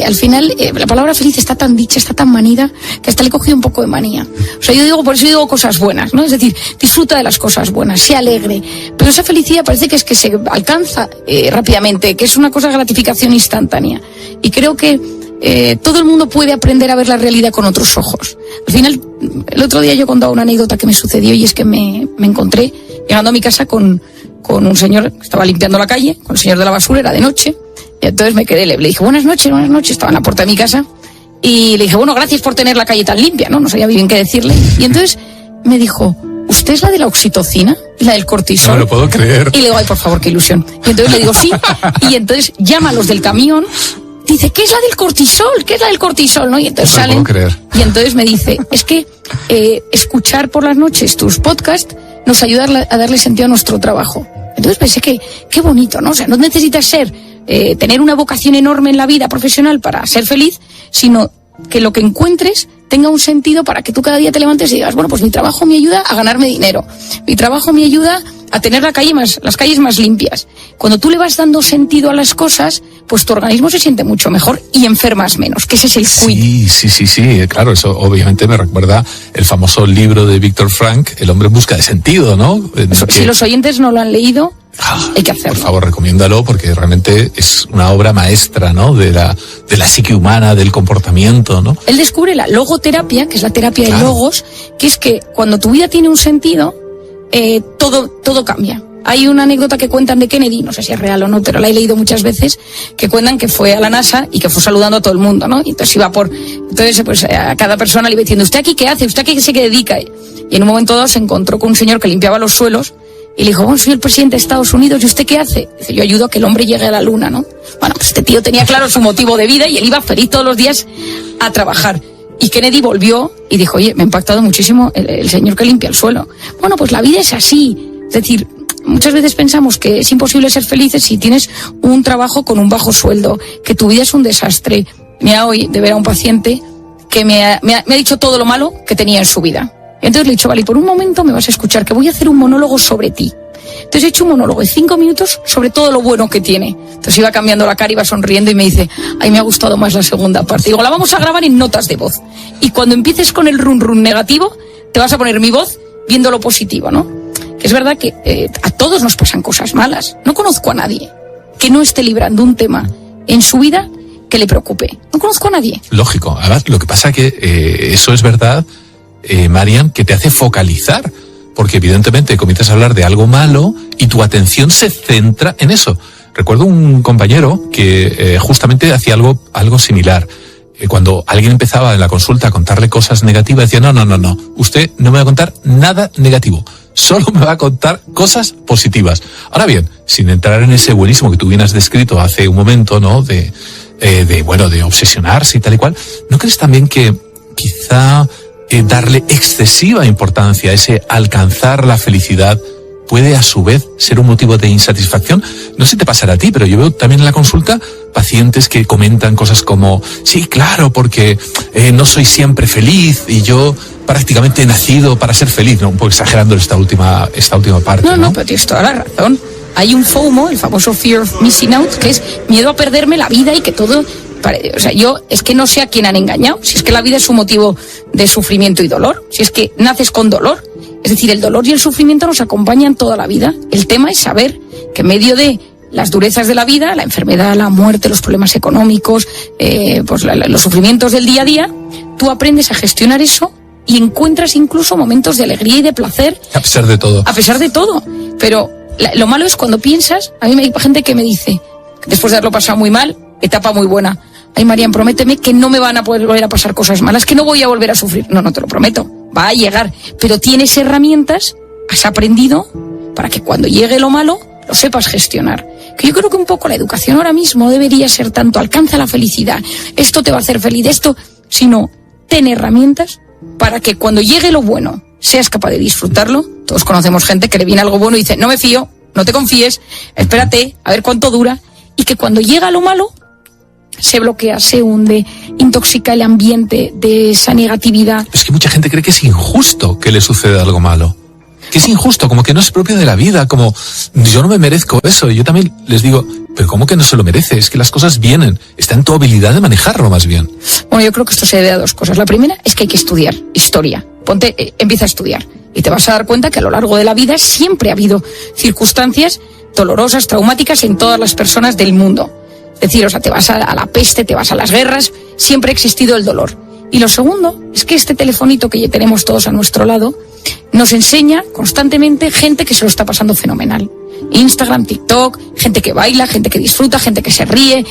al final, la palabra feliz está tan dicha, está tan manida, que hasta le he cogido un poco de manía. O sea, por eso digo cosas buenas, ¿no? Es decir, disfruta de las cosas buenas, sea alegre. Pero esa felicidad parece que se alcanza rápidamente, que es una cosa de gratificación instantánea. Y creo que todo el mundo puede aprender a ver la realidad con otros ojos. Al final, el otro día yo contaba una anécdota que me sucedió, y es que me encontré llegando a mi casa con un señor que estaba limpiando la calle, con el señor de la basura, era de noche. Y entonces me quedé, le dije, buenas noches, estaba en la puerta de mi casa, y le dije, bueno, gracias por tener la calle tan limpia, ¿no? No sabía bien qué decirle. Y entonces me dijo, ¿usted es la de la oxitocina y la del cortisol? No lo puedo creer. Y le digo, ay, por favor, qué ilusión. Y entonces le digo, sí. Y entonces llama a los del camión, dice, ¿qué es la del cortisol? ¿Qué es la del cortisol? ¿No? Y entonces No salen, lo puedo creer. y entonces me dice, es que escuchar por las noches tus podcasts nos ayuda a darle sentido a nuestro trabajo. Entonces pensé que, qué bonito, ¿no? O sea, no necesitas tener una vocación enorme en la vida profesional para ser feliz, sino que lo que encuentres tenga un sentido para que tú cada día te levantes y digas, bueno, pues mi trabajo me ayuda a ganarme dinero, mi trabajo me ayuda a tener las calles más limpias. Cuando tú le vas dando sentido a las cosas, pues tu organismo se siente mucho mejor y enfermas menos, que ese es el quid. Sí, claro, eso obviamente me recuerda el famoso libro de Viktor Frankl, El hombre en busca de sentido, ¿no? Si los oyentes no lo han leído, hay que hacerlo. Por favor, recomiéndalo, porque realmente es una obra maestra, ¿no? De la psique humana, del comportamiento, ¿no? Él descubre la logoterapia, que es la terapia de logos, que es que cuando tu vida tiene un sentido, todo cambia. Hay una anécdota que cuentan de Kennedy, no sé si es real o no, pero la he leído muchas veces, que cuentan que fue a la NASA y que fue saludando a todo el mundo, ¿no? Y entonces pues a cada persona le iba diciendo, ¿usted aquí qué hace? ¿Usted aquí qué se dedica? Y en un momento dado se encontró con un señor que limpiaba los suelos y le dijo, bueno, soy el presidente de Estados Unidos, ¿y usted qué hace? Dice, yo ayudo a que el hombre llegue a la luna, ¿no? Bueno, pues este tío tenía claro su motivo de vida y él iba feliz todos los días a trabajar. Y Kennedy volvió y dijo, oye, me ha impactado muchísimo el señor que limpia el suelo. Bueno, pues la vida es así. Es decir, muchas veces pensamos que es imposible ser felices si tienes un trabajo con un bajo sueldo, que tu vida es un desastre. Mira, hoy de ver a un paciente que me ha dicho todo lo malo que tenía en su vida. Y entonces le he dicho, vale, por un momento me vas a escuchar, que voy a hacer un monólogo sobre ti. Entonces he hecho un monólogo de 5 minutos sobre todo lo bueno que tiene. Entonces iba cambiando la cara, iba sonriendo y me dice, ay, me ha gustado más la segunda parte. Digo, la vamos a grabar en notas de voz. Y cuando empieces con el run negativo, te vas a poner mi voz viendo lo positivo, ¿no? Que es verdad que a todos nos pasan cosas malas. No conozco a nadie que no esté librando un tema en su vida que le preocupe. No conozco a nadie. Lógico. Además, lo que pasa que eso es verdad, Marian, que te hace focalizar. Porque evidentemente comienzas a hablar de algo malo y tu atención se centra en eso. Recuerdo un compañero que justamente hacía algo similar. Cuando alguien empezaba en la consulta a contarle cosas negativas, decía, no, usted no me va a contar nada negativo, solo me va a contar cosas positivas. Ahora bien, sin entrar en ese buenísimo que tú bien has descrito hace un momento, ¿no? De obsesionarse y tal y cual, ¿no crees también que quizá darle excesiva importancia a ese alcanzar la felicidad puede a su vez ser un motivo de insatisfacción? No sé si te pasará a ti, pero yo veo también en la consulta pacientes que comentan cosas como, sí, claro, porque no soy siempre feliz y yo prácticamente he nacido para ser feliz, ¿no? Un poco exagerando esta última parte. No, pero tienes toda la razón. Hay un FOMO, el famoso Fear of Missing Out, que es miedo a perderme la vida y que todo... O sea, yo es que no sé a quién han engañado, si es que la vida es un motivo de sufrimiento y dolor, si es que naces con dolor. Es decir, el dolor y el sufrimiento nos acompañan toda la vida. El tema es saber que en medio de las durezas de la vida, la enfermedad, la muerte, los problemas económicos, los sufrimientos del día a día, tú aprendes a gestionar eso y encuentras incluso momentos de alegría y de placer. A pesar de todo. A pesar de todo. Pero lo malo es cuando piensas, a mí hay gente que me dice, después de haberlo pasado muy mal, etapa muy buena, ay, Marian, prométeme que no me van a poder volver a pasar cosas malas, que no voy a volver a sufrir. No te lo prometo, va a llegar, pero tienes herramientas, has aprendido para que cuando llegue lo malo lo sepas gestionar. Que yo creo que un poco la educación ahora mismo debería ser tanto alcanza la felicidad, esto te va a hacer feliz, sino ten herramientas para que cuando llegue lo bueno seas capaz de disfrutarlo. Todos conocemos gente que le viene algo bueno y dice, no me fío, no te confíes, espérate, a ver cuánto dura, y que cuando llega lo malo se bloquea, se hunde, intoxica el ambiente de esa negatividad. Es que mucha gente cree que es injusto que le suceda algo malo. Que es injusto, como que no es propio de la vida, como yo no me merezco eso. Y yo también les digo, pero ¿cómo que no se lo merece? Es que las cosas vienen, está en tu habilidad de manejarlo más bien. Bueno, yo creo que esto se debe a dos cosas. La primera es que hay que estudiar historia. Empieza a estudiar y te vas a dar cuenta que a lo largo de la vida siempre ha habido circunstancias dolorosas, traumáticas en todas las personas del mundo. Es decir, te vas a la peste, te vas a las guerras, siempre ha existido el dolor. Y lo segundo es que este telefonito que ya tenemos todos a nuestro lado nos enseña constantemente gente que se lo está pasando fenomenal. Instagram, TikTok, gente que baila, gente que disfruta, gente que se ríe.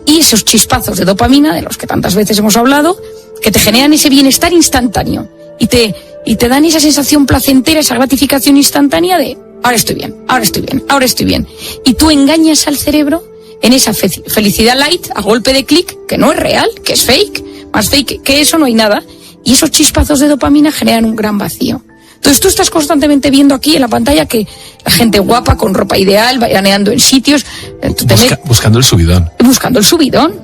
Y esos chispazos de dopamina, de los que tantas veces hemos hablado, que te generan ese bienestar instantáneo. Y te dan esa sensación placentera, esa gratificación instantánea de ahora estoy bien, ahora estoy bien, ahora estoy bien. Y tú engañas al cerebro en esa felicidad light a golpe de clic, que no es real, que es fake. Más fake que eso no hay nada. Y esos chispazos de dopamina generan un gran vacío. Entonces tú estás constantemente viendo aquí en la pantalla que la gente guapa, con ropa ideal, veraneando en sitios. Buscando el subidón. Buscando el subidón.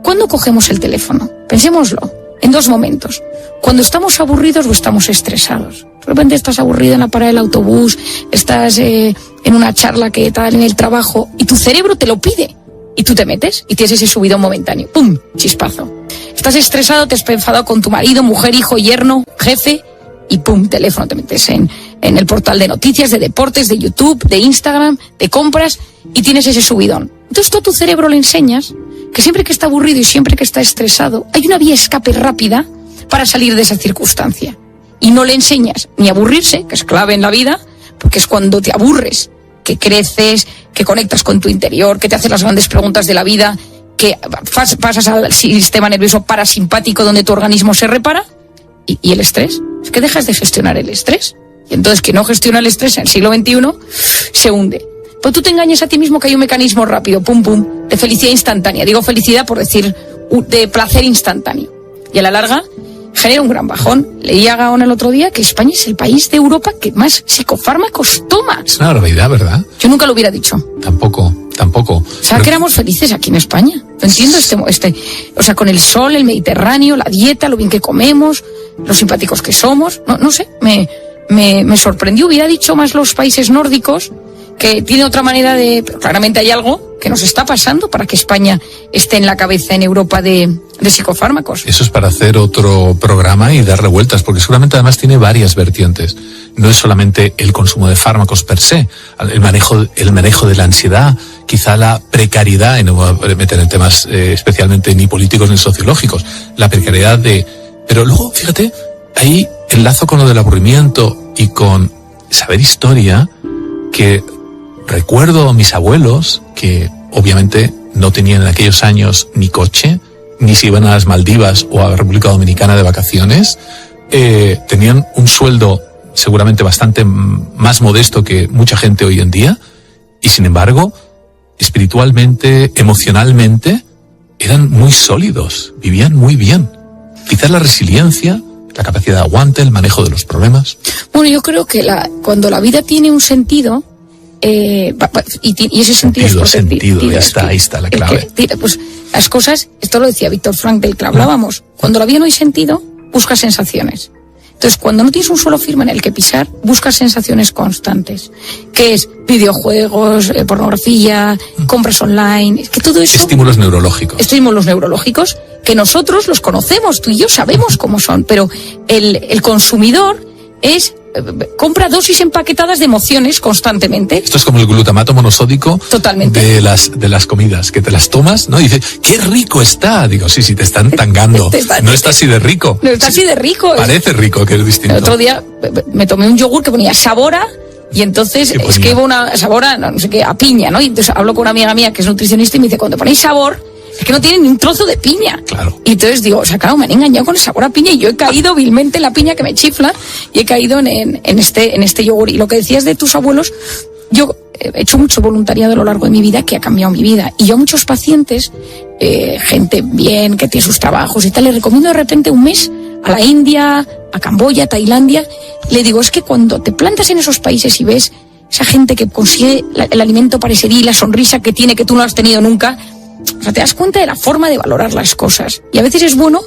¿Cuándo cogemos el teléfono? Pensémoslo. En dos momentos. Cuando estamos aburridos o estamos estresados. De repente estás aburrido en la parada del autobús, estás en una charla que tal en el trabajo y tu cerebro te lo pide. Y tú te metes y tienes ese subidón momentáneo. ¡Pum! Chispazo. Estás estresado, te has enfadado con tu marido, mujer, hijo, yerno, jefe y ¡pum! Teléfono. Te metes en el portal de noticias, de deportes, de YouTube, de Instagram, de compras y tienes ese subidón. Entonces tú a tu cerebro le enseñas que siempre que está aburrido y siempre que está estresado hay una vía escape rápida para salir de esa circunstancia. Y no le enseñas ni a aburrirse, que es clave en la vida, porque es cuando te aburres que creces, que conectas con tu interior, que te haces las grandes preguntas de la vida, que pasas al sistema nervioso parasimpático donde tu organismo se repara. ¿Y el estrés? Es que dejas de gestionar el estrés. Y entonces quien no gestiona el estrés en el siglo XXI se hunde. Pues tú te engañas a ti mismo que hay un mecanismo rápido, pum pum, de felicidad instantánea. Digo felicidad por decir de placer instantáneo. Y a la larga genera un gran bajón. Leía a Gaón el otro día que España es el país de Europa que más psicofármacos toma. Es una barbaridad, ¿verdad? Yo nunca lo hubiera dicho. Tampoco. ¿Sabes que éramos felices aquí en España? No entiendo o sea, con el sol, el Mediterráneo, la dieta, lo bien que comemos, lo simpáticos que somos. No sé, me sorprendió. Hubiera dicho más los países nórdicos, que tiene otra manera de... Pero claramente hay algo que nos está pasando para que España esté en la cabeza en Europa de psicofármacos. Eso es para hacer otro programa y darle vueltas, porque seguramente además tiene varias vertientes. No es solamente el consumo de fármacos per se, el manejo de la ansiedad, quizá la precariedad, y no voy a meter en temas especialmente ni políticos ni sociológicos, la precariedad de... Pero luego, fíjate, ahí enlazo con lo del aburrimiento y con saber historia, que recuerdo a mis abuelos que obviamente no tenían en aquellos años ni coche, ni se iban a las Maldivas o a la República Dominicana de vacaciones, tenían un sueldo seguramente bastante más modesto que mucha gente hoy en día, y sin embargo, espiritualmente, emocionalmente, eran muy sólidos, vivían muy bien. Quizás la resiliencia, la capacidad de aguante, el manejo de los problemas. Bueno, yo creo que cuando la vida tiene un sentido, y ese sentido es ahí está la clave. Pues las cosas, esto lo decía Víctor Frank, del que hablábamos, cuando la vida no hay sentido, buscas sensaciones. Entonces, cuando no tienes un suelo firme en el que pisar, buscas sensaciones constantes, que es videojuegos, pornografía, compras online, que todo eso... Estímulos neurológicos. Que nosotros los conocemos, tú y yo sabemos cómo son, pero el consumidor compra dosis empaquetadas de emociones constantemente. Esto es como el glutamato monosódico. Totalmente. de las comidas, que te las tomas, ¿no? Y dices, ¡qué rico está! Digo, sí, te están tangando. No está así de rico. No está así de rico. Parece rico, que es distinto. El otro día me tomé un yogur que ponía Sabora, y entonces escribo una Sabora, no sé qué, a piña, ¿no? Y entonces hablo con una amiga mía que es nutricionista y me dice, cuando ponéis sabor, es que no tiene ni un trozo de piña. Claro. Y entonces digo, o sea, claro, me han engañado con el sabor a piña y yo he caído vilmente en la piña que me chifla y he caído en este yogur. Y lo que decías de tus abuelos, yo he hecho mucho voluntariado a lo largo de mi vida que ha cambiado mi vida. Y yo a muchos pacientes, gente bien, que tiene sus trabajos y tal, les recomiendo de repente un mes a la India, a Camboya, a Tailandia. Le digo, es que cuando te plantas en esos países y ves esa gente que consigue el alimento para ese día y la sonrisa que tiene que tú no has tenido nunca, o sea, te das cuenta de la forma de valorar las cosas. Y a veces es bueno,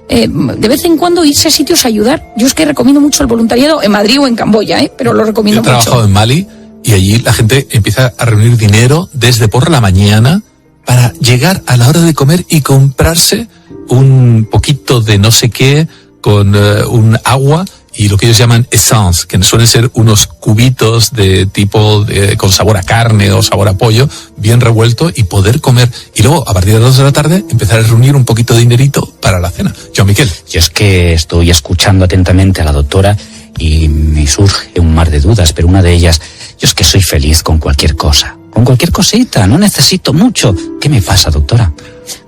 de vez en cuando, irse a sitios a ayudar. Yo es que recomiendo mucho el voluntariado en Madrid o en Camboya, pero lo recomiendo mucho. Yo he trabajado en Mali y allí la gente empieza a reunir dinero desde por la mañana para llegar a la hora de comer y comprarse un poquito de no sé qué con un agua y lo que ellos llaman essence, que suelen ser unos cubitos de tipo con sabor a carne o sabor a pollo, bien revuelto, y poder comer. Y luego, a partir de las 2 de la tarde, empezar a reunir un poquito de dinerito para la cena. Joan Miquel. Yo es que estoy escuchando atentamente a la doctora y me surge un mar de dudas, pero una de ellas, yo es que soy feliz con cualquier cosa, con cualquier cosita, no necesito mucho. ¿Qué me pasa, doctora?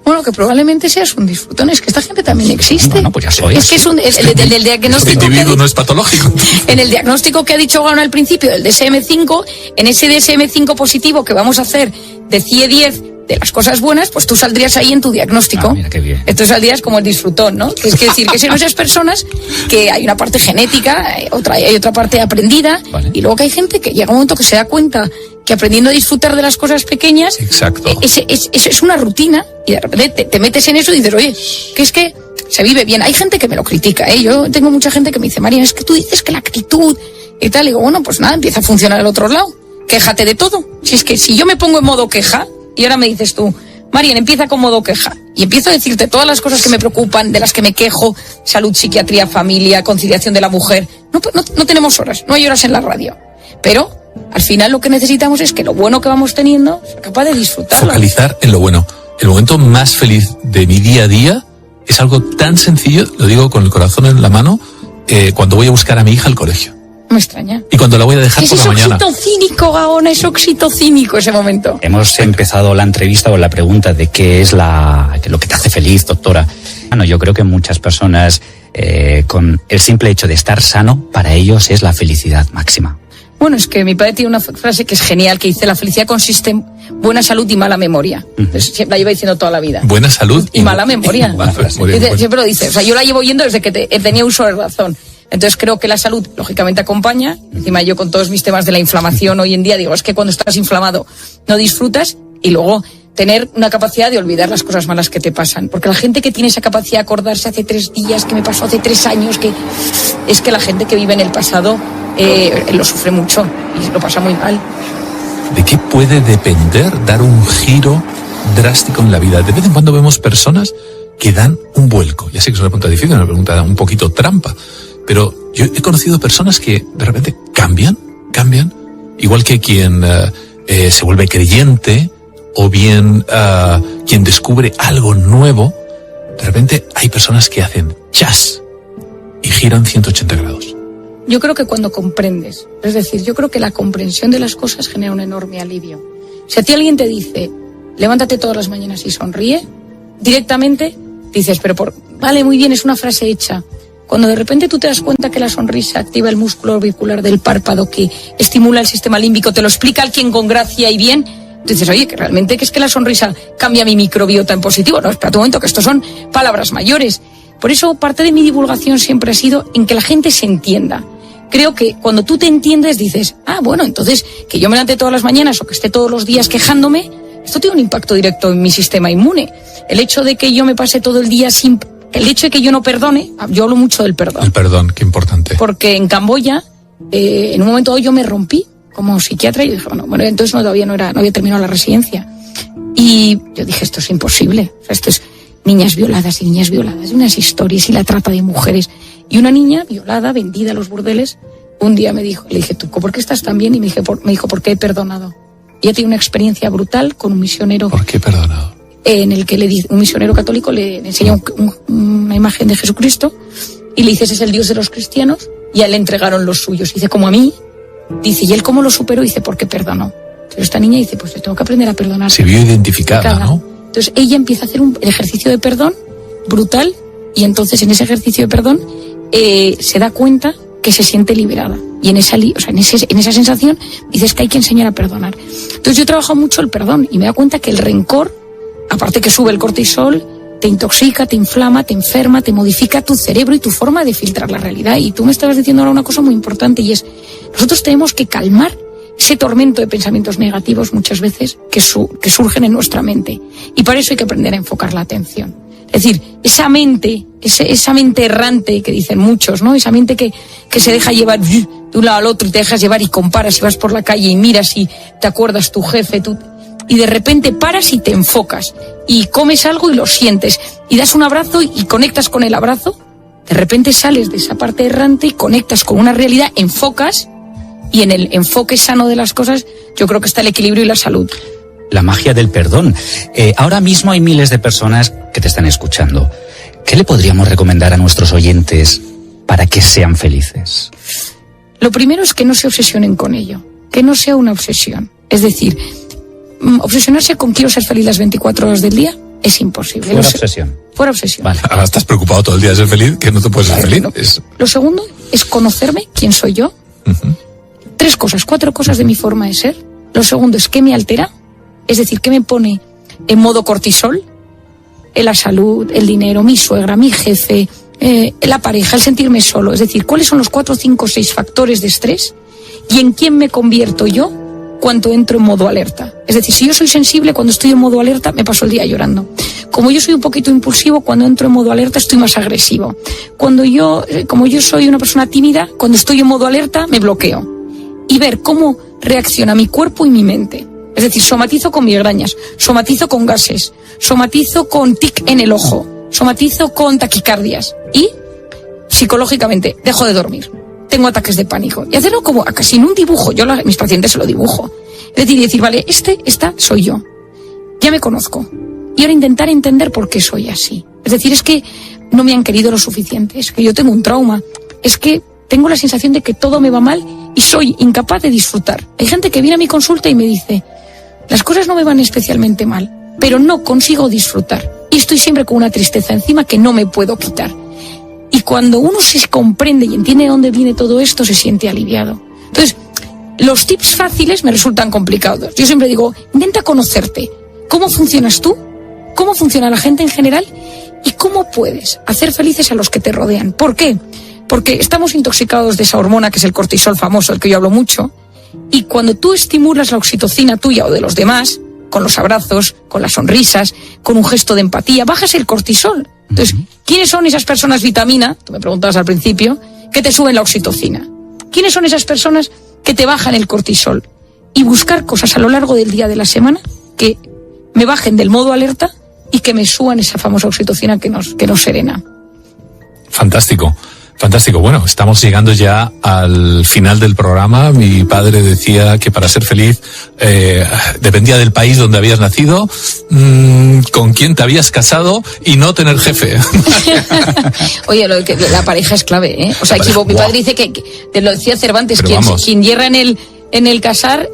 Bueno, que probablemente seas un disfrutón, es que esta gente también existe. Bueno, pues ya soy. Es que es el diagnóstico. Este individuo no es patológico. En el diagnóstico que ha dicho Gano al principio, del DSM-5, en ese DSM-5 positivo que vamos a hacer de CIE 10 de las cosas buenas, pues tú saldrías ahí en tu diagnóstico. Ah, mira qué bien. Entonces saldrías como el disfrutón, ¿no? Que es decir, que son esas personas que hay una parte genética, hay otra parte aprendida, vale. Y luego que hay gente que llega un momento que se da cuenta que aprendiendo a disfrutar de las cosas pequeñas, Exacto. Es una rutina, y de repente te metes en eso y dices, oye, que es que se vive bien. Hay gente que me lo critica, ¿eh? Yo tengo mucha gente que me dice, Marian, es que tú dices que la actitud y tal. Y digo, bueno, pues nada, empieza a funcionar al otro lado. Quéjate de todo. Si es que si yo me pongo en modo queja, y ahora me dices tú, Marian, empieza con modo queja, y empiezo a decirte todas las cosas que me preocupan, de las que me quejo, salud, psiquiatría, familia, conciliación de la mujer. No tenemos horas, no hay horas en la radio. Pero al final lo que necesitamos es que lo bueno que vamos teniendo sea capaz de disfrutarlo. Focalizar en lo bueno. El momento más feliz de mi día a día es algo tan sencillo, lo digo con el corazón en la mano, cuando voy a buscar a mi hija al colegio. Me extraña. Y cuando la voy a dejar por la mañana. Es oxitocínico, Gaona, es oxitocínico ese momento. Hemos empezado la entrevista con la pregunta de qué es lo que te hace feliz, doctora. Bueno, yo creo que muchas personas, con el simple hecho de estar sano, para ellos es la felicidad máxima. Bueno, es que mi padre tiene una frase que es genial, que dice, la felicidad consiste en buena salud y mala memoria. Entonces, la lleva diciendo toda la vida. Buena salud y mala memoria. Bueno. Siempre lo dice. O sea, yo la llevo oyendo desde que tenía uso de razón. Entonces creo que la salud, lógicamente, acompaña. Encima yo con todos mis temas de la inflamación hoy en día, digo, es que cuando estás inflamado no disfrutas. Y luego tener una capacidad de olvidar las cosas malas que te pasan. Porque la gente que tiene esa capacidad de acordarse hace 3 días, que me pasó hace 3 años, es que la gente que vive en el pasado lo sufre mucho y lo pasa muy mal. ¿De qué puede depender dar un giro drástico en la vida? De vez en cuando vemos personas que dan un vuelco. Ya sé que es una pregunta difícil, una pregunta un poquito trampa, pero yo he conocido personas que de repente cambian, igual que quien se vuelve creyente, o bien quien descubre algo nuevo. De repente hay personas que hacen chas y giran 180 grados. Yo creo que cuando comprendes, es decir, yo creo que la comprensión de las cosas genera un enorme alivio. Si a ti alguien te dice, levántate todas las mañanas y sonríe, directamente dices, vale, muy bien, es una frase hecha. Cuando de repente tú te das cuenta que la sonrisa activa el músculo orbicular del párpado, que estimula el sistema límbico, te lo explica alguien con gracia y bien, tú dices, oye, que realmente que es que la sonrisa cambia mi microbiota en positivo. No, espera un momento, que esto son palabras mayores. Por eso parte de mi divulgación siempre ha sido en que la gente se entienda. Creo que cuando tú te entiendes dices, bueno, entonces que yo me levante todas las mañanas o que esté todos los días quejándome, esto tiene un impacto directo en mi sistema inmune. El hecho de que yo me pase todo el día el hecho de que yo no perdone, yo hablo mucho del perdón. El perdón, qué importante. Porque en Camboya, en un momento dado yo me rompí como psiquiatra y dije, bueno, entonces todavía no había terminado la residencia. Y yo dije, esto es imposible. O sea, esto es niñas violadas, y unas historias y la trata de mujeres. Y una niña violada, vendida a los burdeles, un día le dije, ¿tú por qué estás tan bien? Y me dijo, ¿por qué he perdonado? Y ella tiene una experiencia brutal con un misionero. ¿Por qué he perdonado? En el que un misionero católico le enseña una imagen de Jesucristo y le dice, ese es el Dios de los cristianos, y a él le entregaron los suyos. Dice, como a mí. Dice, ¿y él cómo lo superó? Dice, porque perdonó. Pero esta niña dice, pues yo tengo que aprender a perdonar. Se vio identificada, ¿no? Entonces ella empieza a hacer el ejercicio de perdón brutal, y entonces en ese ejercicio de perdón se da cuenta que se siente liberada. Y en esa sensación dices que hay que enseñar a perdonar. Entonces yo trabajo mucho el perdón y me da cuenta que el rencor, aparte que sube el cortisol, te intoxica, te inflama, te enferma, te modifica tu cerebro y tu forma de filtrar la realidad. Y tú me estabas diciendo ahora una cosa muy importante, y es, nosotros tenemos que calmar ese tormento de pensamientos negativos muchas veces que surgen en nuestra mente. Y para eso hay que aprender a enfocar la atención. Es decir, esa mente errante que dicen muchos, ¿no? Esa mente que se deja llevar de un lado al otro y te dejas llevar y comparas y vas por la calle y miras y te acuerdas tu jefe, y de repente paras y te enfocas y comes algo y lo sientes y das un abrazo y conectas con el abrazo, de repente sales de esa parte errante y conectas con una realidad, enfocas, y en el enfoque sano de las cosas yo creo que está el equilibrio y la salud. La magia del perdón. Ahora mismo hay miles de personas que te están escuchando. ¿Qué le podríamos recomendar a nuestros oyentes para que sean felices? Lo primero es que no se obsesionen con ello, que no sea una obsesión. Es decir, obsesionarse con quiero ser feliz las 24 horas del día es imposible. Fuera obsesión. Fuera obsesión. Vale. Ahora estás preocupado todo el día de ser feliz, que no te puedes ser feliz. No. Lo segundo es conocerme, quién soy yo. 4 cosas de mi forma de ser. Lo segundo es qué me altera, es decir, qué me pone en modo cortisol, la salud, el dinero, mi suegra, mi jefe, la pareja, el sentirme solo. Es decir, cuáles son los 4, 5, 6 factores de estrés y en quién me convierto yo cuando entro en modo alerta. Es decir, si yo soy sensible, cuando estoy en modo alerta me paso el día llorando. Como yo soy un poquito impulsivo, cuando entro en modo alerta estoy más agresivo. Como yo soy una persona tímida, cuando estoy en modo alerta me bloqueo. Y ver cómo reacciona mi cuerpo y mi mente. Es decir, somatizo con migrañas, somatizo con gases, somatizo con tic en el ojo, somatizo con taquicardias y psicológicamente dejo de dormir. Tengo ataques de pánico. Y hacerlo como casi en un dibujo. Yo a mis pacientes se lo dibujo. Es decir, vale, esta soy yo. Ya me conozco. Y ahora intentar entender por qué soy así. Es decir, es que no me han querido lo suficiente. Es que yo tengo un trauma. Es que tengo la sensación de que todo me va mal y soy incapaz de disfrutar. Hay gente que viene a mi consulta y me dice, las cosas no me van especialmente mal, pero no consigo disfrutar. Y estoy siempre con una tristeza encima que no me puedo quitar. Y cuando uno se comprende y entiende de dónde viene todo esto, se siente aliviado. Entonces, los tips fáciles me resultan complicados. Yo siempre digo, intenta conocerte. ¿Cómo funcionas tú? ¿Cómo funciona la gente en general? ¿Y cómo puedes hacer felices a los que te rodean? ¿Por qué? Porque estamos intoxicados de esa hormona que es el cortisol famoso, del que yo hablo mucho. Y cuando tú estimulas la oxitocina tuya o de los demás, con los abrazos, con las sonrisas, con un gesto de empatía, bajas el cortisol. Entonces, ¿quiénes son esas personas vitamina? Tú me preguntabas al principio, que te suben la oxitocina. ¿Quiénes son esas personas que te bajan el cortisol? Y buscar cosas a lo largo del día de la semana que me bajen del modo alerta y que me suban esa famosa oxitocina que nos serena. Fantástico. Fantástico. Bueno, estamos llegando ya al final del programa. Mi padre decía que para ser feliz dependía del país donde habías nacido, con quién te habías casado y no tener jefe. Oye, la pareja es clave, ¿eh? O sea, mi padre dice que te lo decía Cervantes, quien hierra en el casar,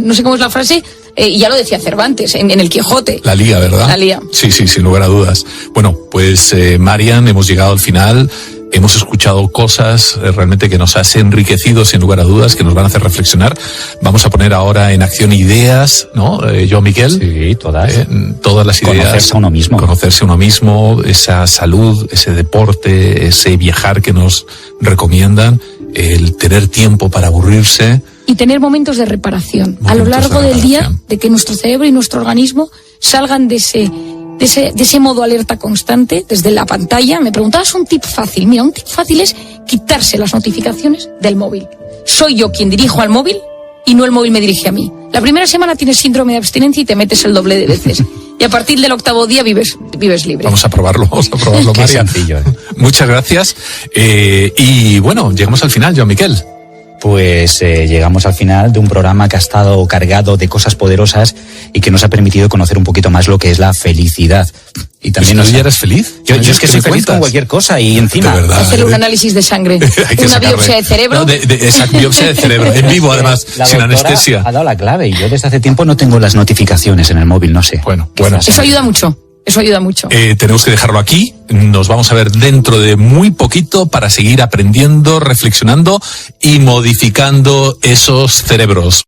no sé cómo es la frase, y ya lo decía Cervantes, en el Quijote. La lía, ¿verdad? La lía. Sí, sin lugar a dudas. Bueno, pues Marian, hemos llegado al final. Hemos escuchado cosas realmente que nos has enriquecido sin lugar a dudas, que nos van a hacer reflexionar. Vamos a poner ahora en acción ideas, ¿no? Yo, Miquel. Sí, todas. Todas las ideas. Conocerse a uno mismo. Conocerse a uno mismo, esa salud, ese deporte, ese viajar que nos recomiendan, el tener tiempo para aburrirse. Y tener momentos de reparación. A lo largo del día, de que nuestro cerebro y nuestro organismo salgan de ese modo alerta constante, desde la pantalla. Me preguntabas un tip fácil. Mira, un tip fácil es quitarse las notificaciones del móvil. Soy yo quien dirijo al móvil y no el móvil me dirige a mí. La primera semana tienes síndrome de abstinencia y te metes el doble de veces. Y a partir del 8º día vives libre. Vamos a probarlo, Qué Marian. sencillo, ¿eh? Muchas gracias. Y bueno, llegamos al final, Joan Miquel. Pues llegamos al final de un programa que ha estado cargado de cosas poderosas y que nos ha permitido conocer un poquito más lo que es la felicidad. Y también ¿Tú ya eres feliz? Yo es que soy feliz con cualquier cosa y encima... De verdad, hacerle un análisis de sangre, una biopsia de cerebro. No, esa biopsia de cerebro, en vivo además, sin anestesia. Ha dado la clave y yo desde hace tiempo no tengo las notificaciones en el móvil, no sé. Bueno. Eso ayuda mucho. Tenemos que dejarlo aquí. Nos vamos a ver dentro de muy poquito para seguir aprendiendo, reflexionando y modificando esos cerebros.